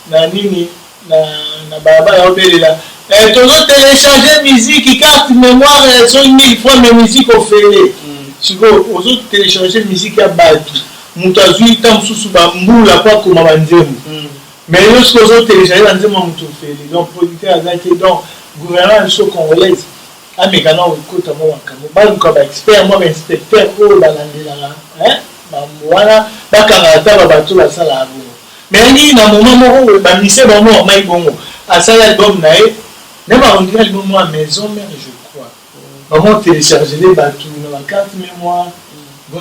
na nini, na baba ya obele là. Tu dois télécharger musique, carte mémoire, sont 1000 fois mes musiques au félé. Tu vois, aux autres télécharger musique à Batu. Moutazui, tam sous bambou, la pas comme à Bandem. Mais lorsque vous autres télécharger, on dit mon félé. Donc, producteur, donc, gouvernement de congolaise. Ah, mais quand on écoute, moi, comme expert, moi, inspecteur, oh, hein, voilà, bakangata, bateau, la salle à vous. Mais il y a un moment où le ministère de l'Homme a bon. À ça, l'album n'a pas on dirait l'album à maison mère, je crois. Maman télécharger les bateaux, dans la carte mémoire.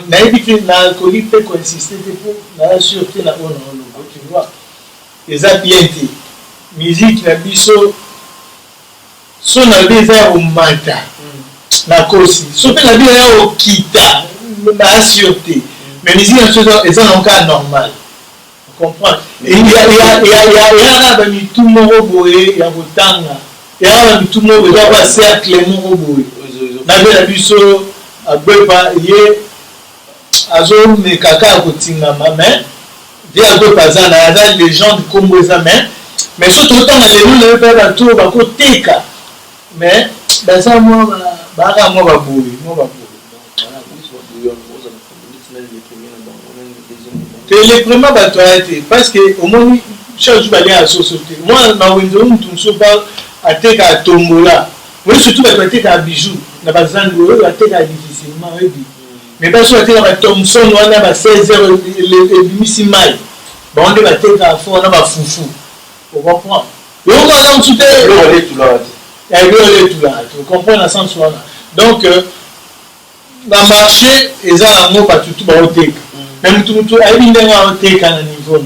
N'a évité l'alcoolique, peut consister pour la sûreté, la honte, tu vois. Et ça, bien été. Musique, la biseau. Son avis est au Mata. La Kosi. Son avis est au Kita. La sûreté. Mais musique, c'est un cas normal. Comprendre. Et il y a tout le monde, il y a Botanga, il y a tout le monde, il y a passer à Clément Roboé. N'avait la biseau à Beba, il y a Azom, mais Kaka à Kotinga, mais il y a Beba, les gens du Congo, mais surtout autant dans les rues, il y a tout le côté. Mais, dans ça, moi, les premiers parce que au moins chaque jour aller à société. Moi, ma window, tout ça pas à tête à tombola. Moi, surtout à tête à bijoux. N'a pas besoin de à tête à difficilement. Mais pas sur la tête à Thomson, on a 16 heures les missy mal. Bon, on a tête à fond, on a foufou. Vous comprenez? Et on va en soutien. On est tout là. Vous comprenez la sens là. Donc, dans le marché, ils ont un mot pas tout au tech. Même tout, il y a un tech à un niveau.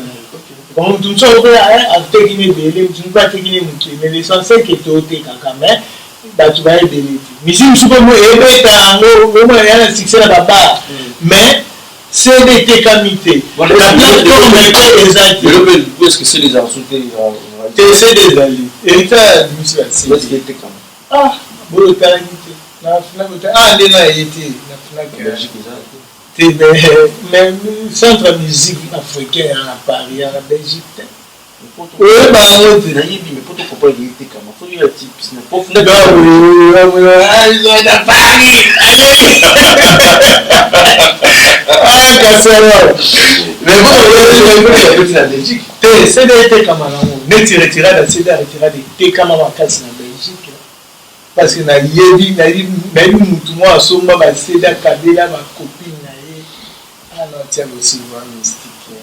Donc, tout ça, on a un technique de l'élève, tu ne peux pas technique, mais l'essentiel qui est au tech quand même, tu vas aider l'élève. Mais si je suis comme il y a un succès là-bas, mais c'est des techniques. La plateforme est exaltée. Est-ce que c'est les insultés? C'est des alliés. Et ça, c'est ah, bon, mais centre musique africain à Paris, à la Belgique. Oui, mais pour te comprendre, il était comme il faut dire type, c'est n'importe quoi. Ils ont à Paris. Ah, casserole. Mais bon, la Belgique. C'est des camarades. Ne tu retirer la CD, retirer des camarades en Belgique. Parce que na yebi mutumo asomba ba seda kabela ma copine na ye alors tiens aussi voir mystique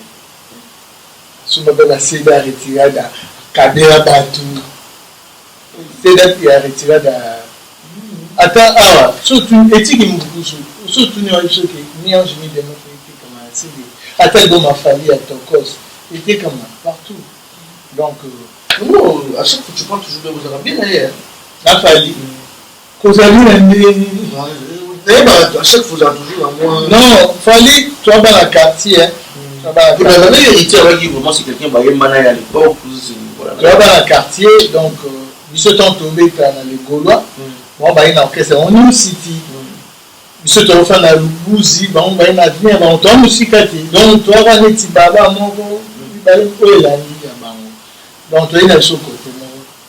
somba ba seda retirada kabela batu seda qui a retirada attends ah surtout éthique mukusu surtout ni on choque ni on je me demande comme c'est attends dans ma famille à Tokos était comme partout donc à chaque fois tu prends toujours de vos arabes d'ailleurs. La famille. Cause à chaque fois, toujours à moi. Non, Fali, tu vas dans la quartier. Tu vas dans la quartier, donc, ils se sont tombés dans les Gaulois. On va y aller en New City. Ils se sont fait dans le Bouzi, on va y aller dans le Musikati. Donc, tu vas aller dans Baba, donc, tu vas y aller sur le côté.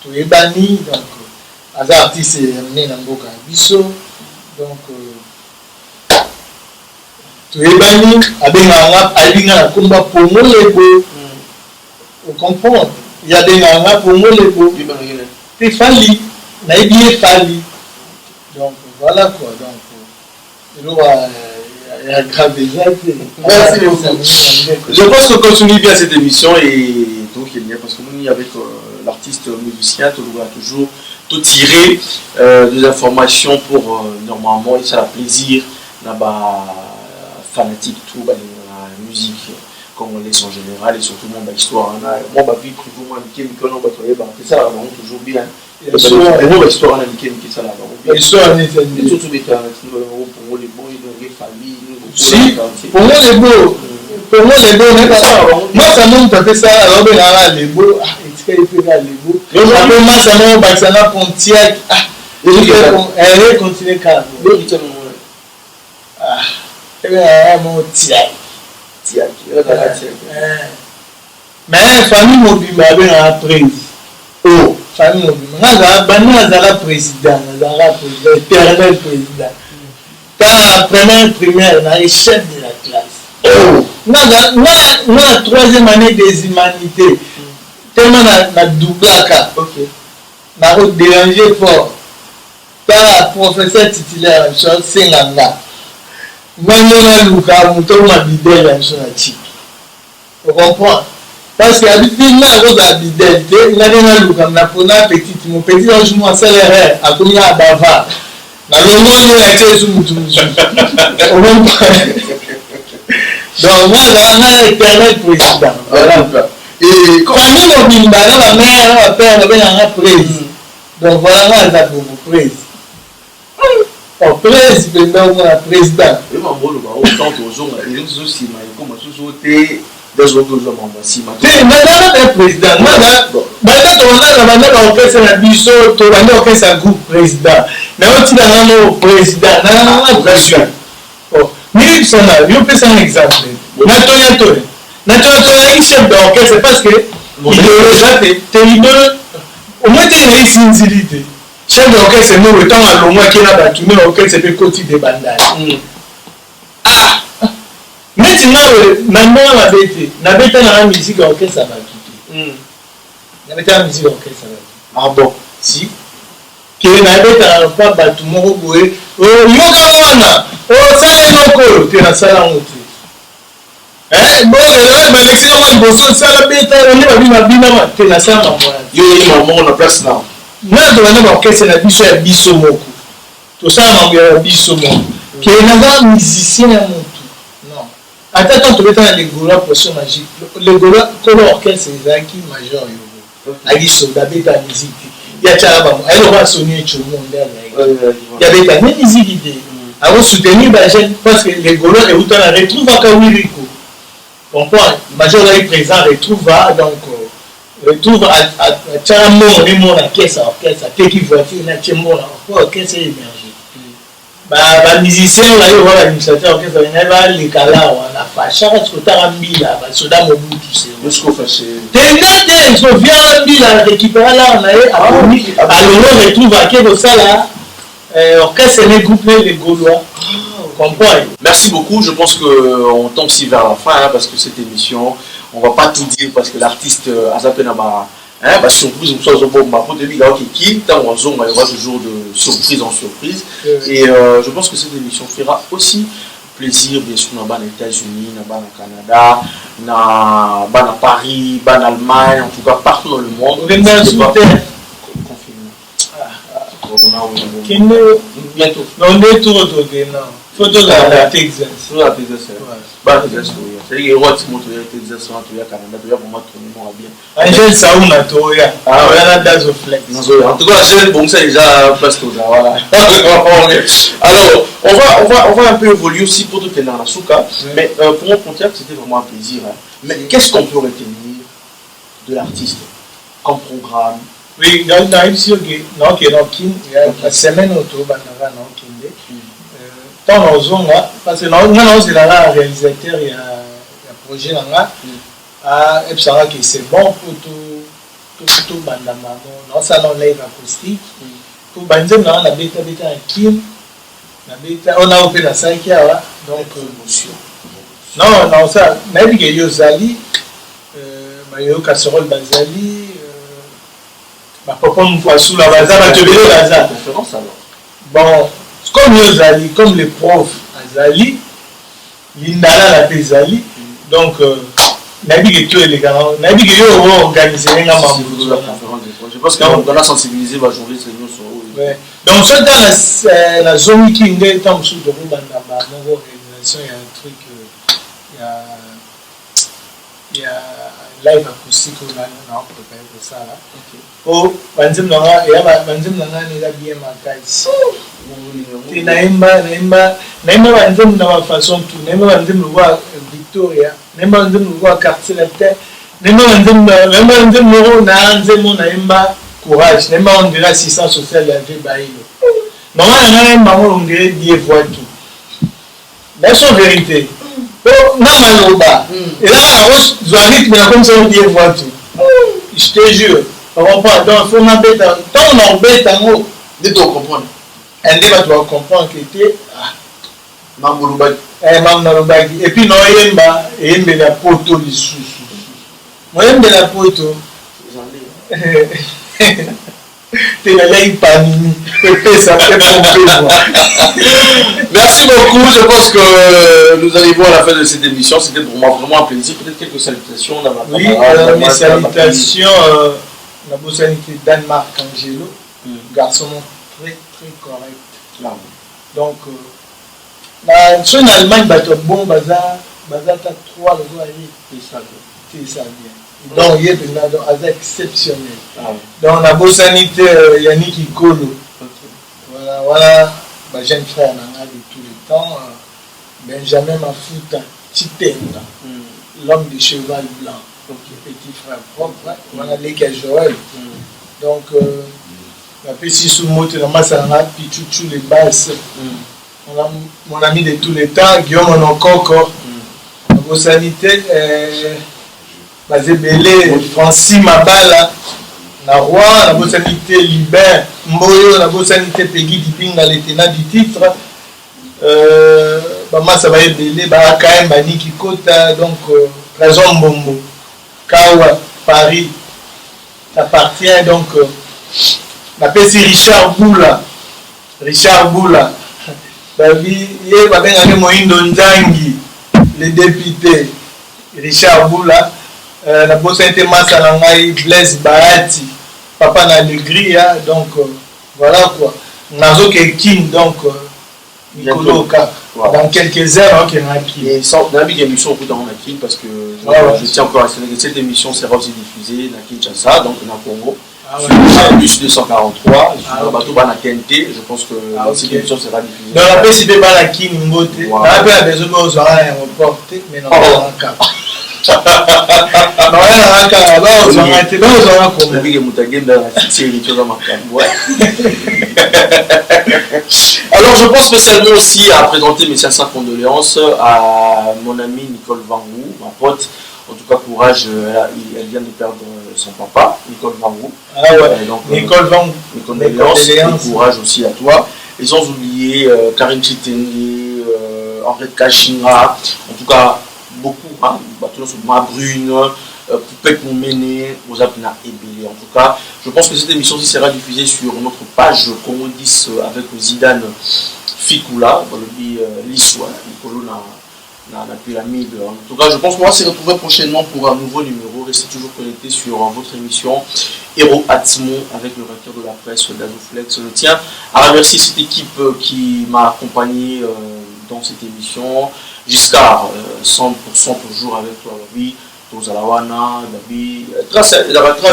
Tu es banni, donc. Les artistes amenés dans le Bisso, donc tu es banni, avec un combat pour moi les beaux. Vous comprenez? Il y a des gens pour moi les beaux. C'est Fali, Naïbié Fali. Donc voilà quoi. Donc il y a grave déjà. Merci beaucoup. Je pense qu'on continue bien cette émission et donc il y a parce que nous avec l'artiste musicien, tu dois toujours tout tirer des informations pour normalement et ça a plaisir là-bas fanatique tout la musique congolaise en général et surtout mon histoire moi ma vie privée moi qui me ça vraiment toujours bien moi histoire qui ça là histoire surtout des temps pour les bons et les familles si pour moi les beaux moi ça monte fait ça alors ben les beaux les beaux après moi ça monte parce que ça Pontiac elle continue quand ah et bien mon Tiac mais famille mobimba ben après oh famille mobimba na la président éternel président ta première primaire na chef de la classe oh na troisième année des humanités tellement na doublaka OK na déranger fort ta professeur titulaire en Senganga maintenant Luka muto ma bidel en Chiki vous comprenez parce que habitude na rosa bidel na Luka na pona petite mon petit ange moi salaire a combien à bava na le monde na été sous mutu vous comprenez donc moi là éternel président voilà et quand on bimba la mère la père la bien prise donc voilà là pour vous prise au président la président et moi autant toujours les aussi mais comme sous-sauter des autres hommes aussi mais madame le président madame on fait ça biso to on fait ça groupe président mais on tire dans le président na président oh mais ça là je fais ça un exemple naturellement chef d'orchestre parce que il est au moins tu es sincérité chef d'orchestre nous étant à l'omoi qui n'a pas tout mais l'orchestre peut côté des bandages ah maintenant la bête na musique orchestre ça va quitter nabetaka musique orchestre. Ah bon? Si ke nabetaka pa bato moko boye yoka wana osala eloko oyo te nasala yango te bolelo balexika mwa liboso osala beta nde babinabinama te nasala mambo yo oyima moko na place na nga tobanda baorchestre na biso ya biso moko tosala mambo ya biso moko ke naza musicien ya motu non ata tant tobetana legola potion magique legola kolo orchestre ezalaki major yobo aki soda beta musique ya tiala bango ayeloko soni ecomo nde ya beta ne musique te akosoutenir bajeune parce que legola eutana retrouvaka wiriko comprends major ozali présent retrouva donc retrouve atiala mbongo nde mona orchestre orchestre ateki voiture natie mbona po orchestre émerge bamusicien bayo oa baadministrateur orchestre bengai balekala wana fachaka tikotaka mbila basoda mobutu tena te soviala mbila récupéra l'art na ye alongo retrouve ake kosala orchestre ne groupe ne les Gaulois. Comprends. Merci beaucoup. Je pense qu'on tombe aussi vers la fin hein, parce que cette émission, on ne va pas tout dire parce que l'artiste a zappé surprise, il y aura toujours de surprise en surprise. Et je pense que cette émission fera aussi plaisir, bien sûr, dans les États-Unis, dans le Canada, dans Paris, dans l'Allemagne, en tout cas partout dans le monde. Bientôt. Non, on est tout autour de là. Photo de la Texas. La Texas. Bah, Texas, oui. C'est-à-dire que Rod, Timoto, Texas, Canada, tu vas pour moi tourner bien. Angel Saouna, Toya. Ah, on a Dazo Flex. En tout cas, Angel, bon, ça déjà place tout là. Voilà. Alors, on va un peu évoluer aussi pour tout tenir la souka. Mais pour mon Pontiac, c'était vraiment un plaisir. Hein. Mais qu'est-ce qu'on peut retenir de l'artiste comme programme? Oui, dans une sur il y a la semaine autour, tant dans zone là, parce que nous c'est là réalisateur, il y a projet là, et puis ça c'est bon pour tout bandama, non ça non live acoustique, pour banzer non la bêta un kim, la bêta on a opéré la 5 là, donc non ça, même que Yozali, Mayo casserole Bazali. Papa Moufassou la baza va te béler baza. Bon, comme Yozali, comme les profs Azali, l'Indala la Pezali, donc Nabi que tu es les gars, Nabi que tu es organisé un je pense qu'on a sensibilisé ma journée, c'est nous sur. Donc ça dans la zone qui est dans le sud de Rwanda, mon organisation il y a un truc, il y a live acoustique on a préparé pour ça là. Oh, banzim nanga ni la bien makasi. Naimba banzim na façon tout. Naimba banzim le voir Victoria. Naimba banzim le voir quartier la terre. Naimba banzim moro na nzemo naimba courage. Naimba on dirait assistance sociale la vie bailo. Naimba on dirait die voix tout. Mais c'est vérité. Oh, na maloba. Et là, on doit vite mais comme ça on die voix tout. Je te jure. On comprend, donc il faut m'embêter. Tant on embête en haut, tu dois comprendre. Un débat doit comprendre que tu es. Et puis, non, il y a la poto du sous. Moi, il y a la poto. Tu es là, il panini. Merci beaucoup. Je pense que nous arrivons à la fin de cette émission. C'était pour moi vraiment un plaisir. Peut-être quelques salutations dans ma oui, mes salutations. La bosanité Danemark Angelo, garçon très très correct. Donc, en Allemagne, bon bazar, t'as 3 le doigt c'est ça bien. Donc, il est exceptionnel. Donc, la bosanité Yannick Ikolo, voilà, ma jeune frère de tous les temps, Benjamin Mafuta, Titenda, l'homme du cheval blanc. Petit frère propre, on a les Joël. Donc, la petite sous-moto, la masse à la pichouchou, les basses. On a mon ami de tous les temps, Guillaume Onokoko, la bosanité, Bazébélé, Francis Mabala, la roi, la bosanité Libert, Mboyo, la bosanité Peggy Dipinga, les tenants du titre. Maman, ça va être belé, Barakaem, Baniki Kota, donc, Razon Bombo. Kawa, Paris. T'appartient donc m'appelle Richard Boula. Richard Boula. Babi, il va bien Moïndo Ndangi, le député. Richard Boula. La bosse a été Massalangaï, Blaise Bahati. Papa n'a l'Alegria, donc voilà quoi. Nazo King, donc Nicolo K. Dans quelques heures, on a qui. Et sans une émission au bout d'un King parce que je tiens encore à signaler que cette émission sera aussi diffusée dans Kinshasa, donc dans Congo. Sur le bus 243, sur le bateau Banakente, je pense que cette émission sera diffusée. Dans la paix, de Banaki, Mbote. Dans la paix, la maison, on aura un reporté, mais non, on cas. Alors je pense spécialement aussi à présenter mes sincères condoléances à mon ami Nicole Vangou, ma pote. En tout cas, courage, elle vient de perdre son papa, Nicole Vangou. Ah ouais, donc, Nicole Vangou. Condoléances, courage aussi à toi. Et sans oublier Karine Chitenge, Henriette Kachinga, en tout cas beaucoup, hein, Ma Brune, Poupette Mouméné, Rosapina Ebele. En tout cas, je pense que cette émission aussi sera diffusée sur notre page Congo 10 avec Zidane Fikula, dans le l'histoire, la pyramide. En tout cas, je pense qu'on va se retrouver prochainement pour un nouveau numéro. Restez toujours connectés sur votre émission Héros Atmo avec le recteur de la presse d'Azoflex. Je tiens à remercier cette équipe qui m'a accompagné dans cette émission. Giscard, 100% toujours avec toi, Babi, Tozalawana, Babi. Trace 100%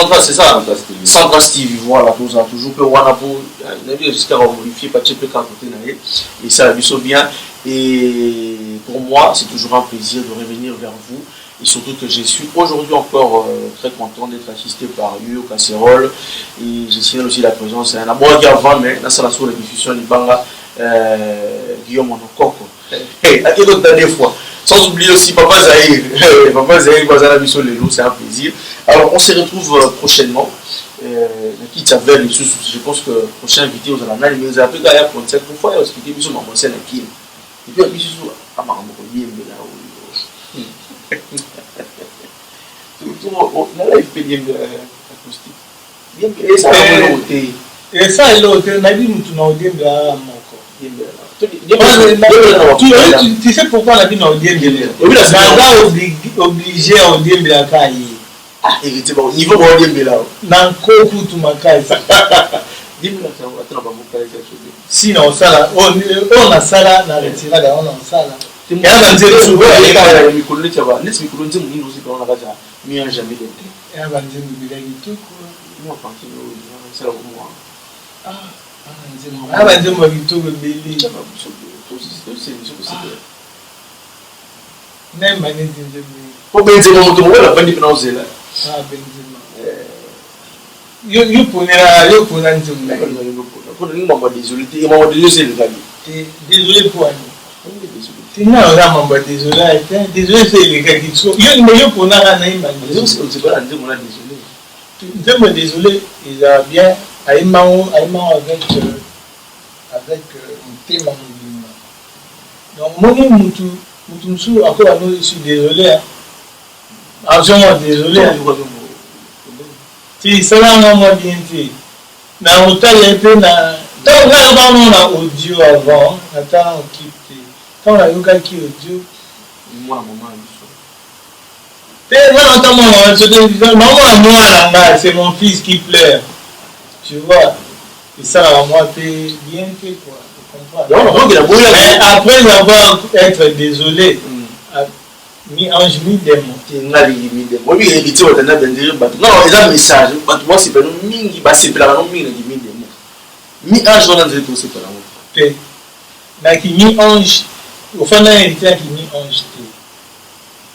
trace, c'est ça? 100 trace TV, voilà, toujours que Wana pour. Giscard a modifié, pas de côté, et ça a bien. Et pour moi, c'est toujours un plaisir de revenir vers vous. Et surtout que je suis aujourd'hui encore très content d'être assisté par Hugo Casserole. Et j'ai signé aussi la présence d'un abord avant, mais dans la sur la diffusion du Banga, Guillaume Monokoko. Et des fois. Sans oublier aussi Papa Zahir. Papa Zahir, c'est un plaisir. Alors on se retrouve prochainement. Je pense que le prochain invité aux Alana, il nous a appelé d'ailleurs pour une fois, il a expliqué que nous sommes en Kim. Et puis, il y a et ça, l'autre, on a dit que nous avons dit tu sais pourquoi on a dit que nous avons obligé à dire que nous niveau sinon ça on a ça là, on a retiré on a ça là. Il y a un désolé pour non, désolé, c'est les gars qui sont. Mais pour désolé, il a bien Aïmao avec Ntema. Donc, moi, encore je suis désolé. Absolument désolé. Si ça va moi bien fait. Dans l'hôtel, il y a on a audio avant, attends, on quitte. Quand on a eu quelqu'un audio, moi, maman, c'est mon fils qui pleure. Tu vois, et ça, moi, c'est bien fait, quoi. Après avoir être désolé, mi-ange, mi-démon. Oui, il dit que non, il y a un message. Moi, c'est pas nous, c'est pas nous, mi-ange, on a dit que c'est pas nous. Mais qui mi-ange, au fond, il y a un qui mi-ange.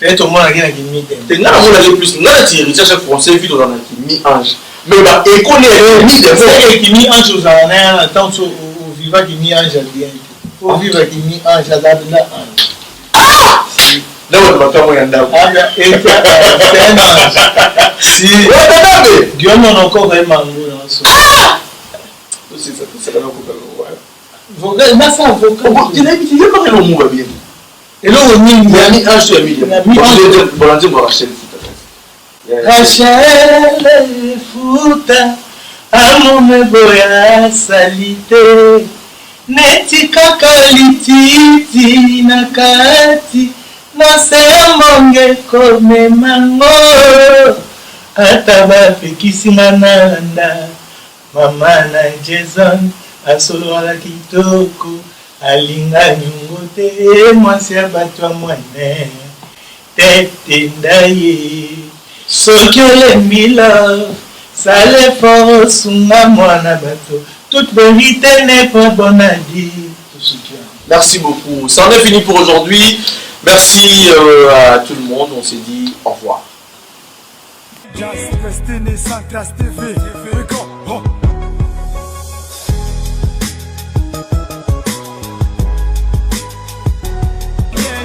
Peut-être au moins, il y a un qui mi-démon. Tu as plus, tu as hérité chaque français, vite, on a qui mi-ange. Mais bah, et qu'on est mi-démon. C'est qui mi-ange aux années, tant au vivant qui mi-ange à bien. Au vivant qui mi-ange à la ange. Ah! Là, on va faire un dame. C'est un ange. Si. Guillaume, on a encore vraiment un mot dans ce. Ah! C'est ça, c'est la même chose. Vocal, ça, vocal. Tu n'as pas le mot bien. eloko mingi ya mi age ya mi Rachel Futa amome boya salite neti kaka lititi na kati na semonge komemango ata bapekisinga nanda mama na Jason asololaka kitoko alinga nyongo te mwasi ya bato ya mwane tete ndaye soki olembi love sale fort osunga mwana bato toute vérité n'est pas bonne à dire. Merci beaucoup. Ça en est fini pour aujourd'hui. Merci à tout le monde. On s'est dit au revoir.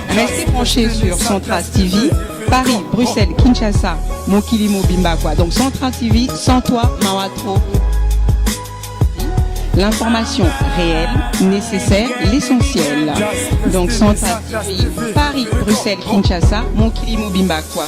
Restez branchés sur Central TV, Paris, Bruxelles, Kinshasa, Mokili Mobimba quoi. Donc Central TV, sans toi, Mawatro. L'information réelle, nécessaire, l'essentiel. Donc Central TV, Paris, Bruxelles, Kinshasa, Mokili Mobimba quoi.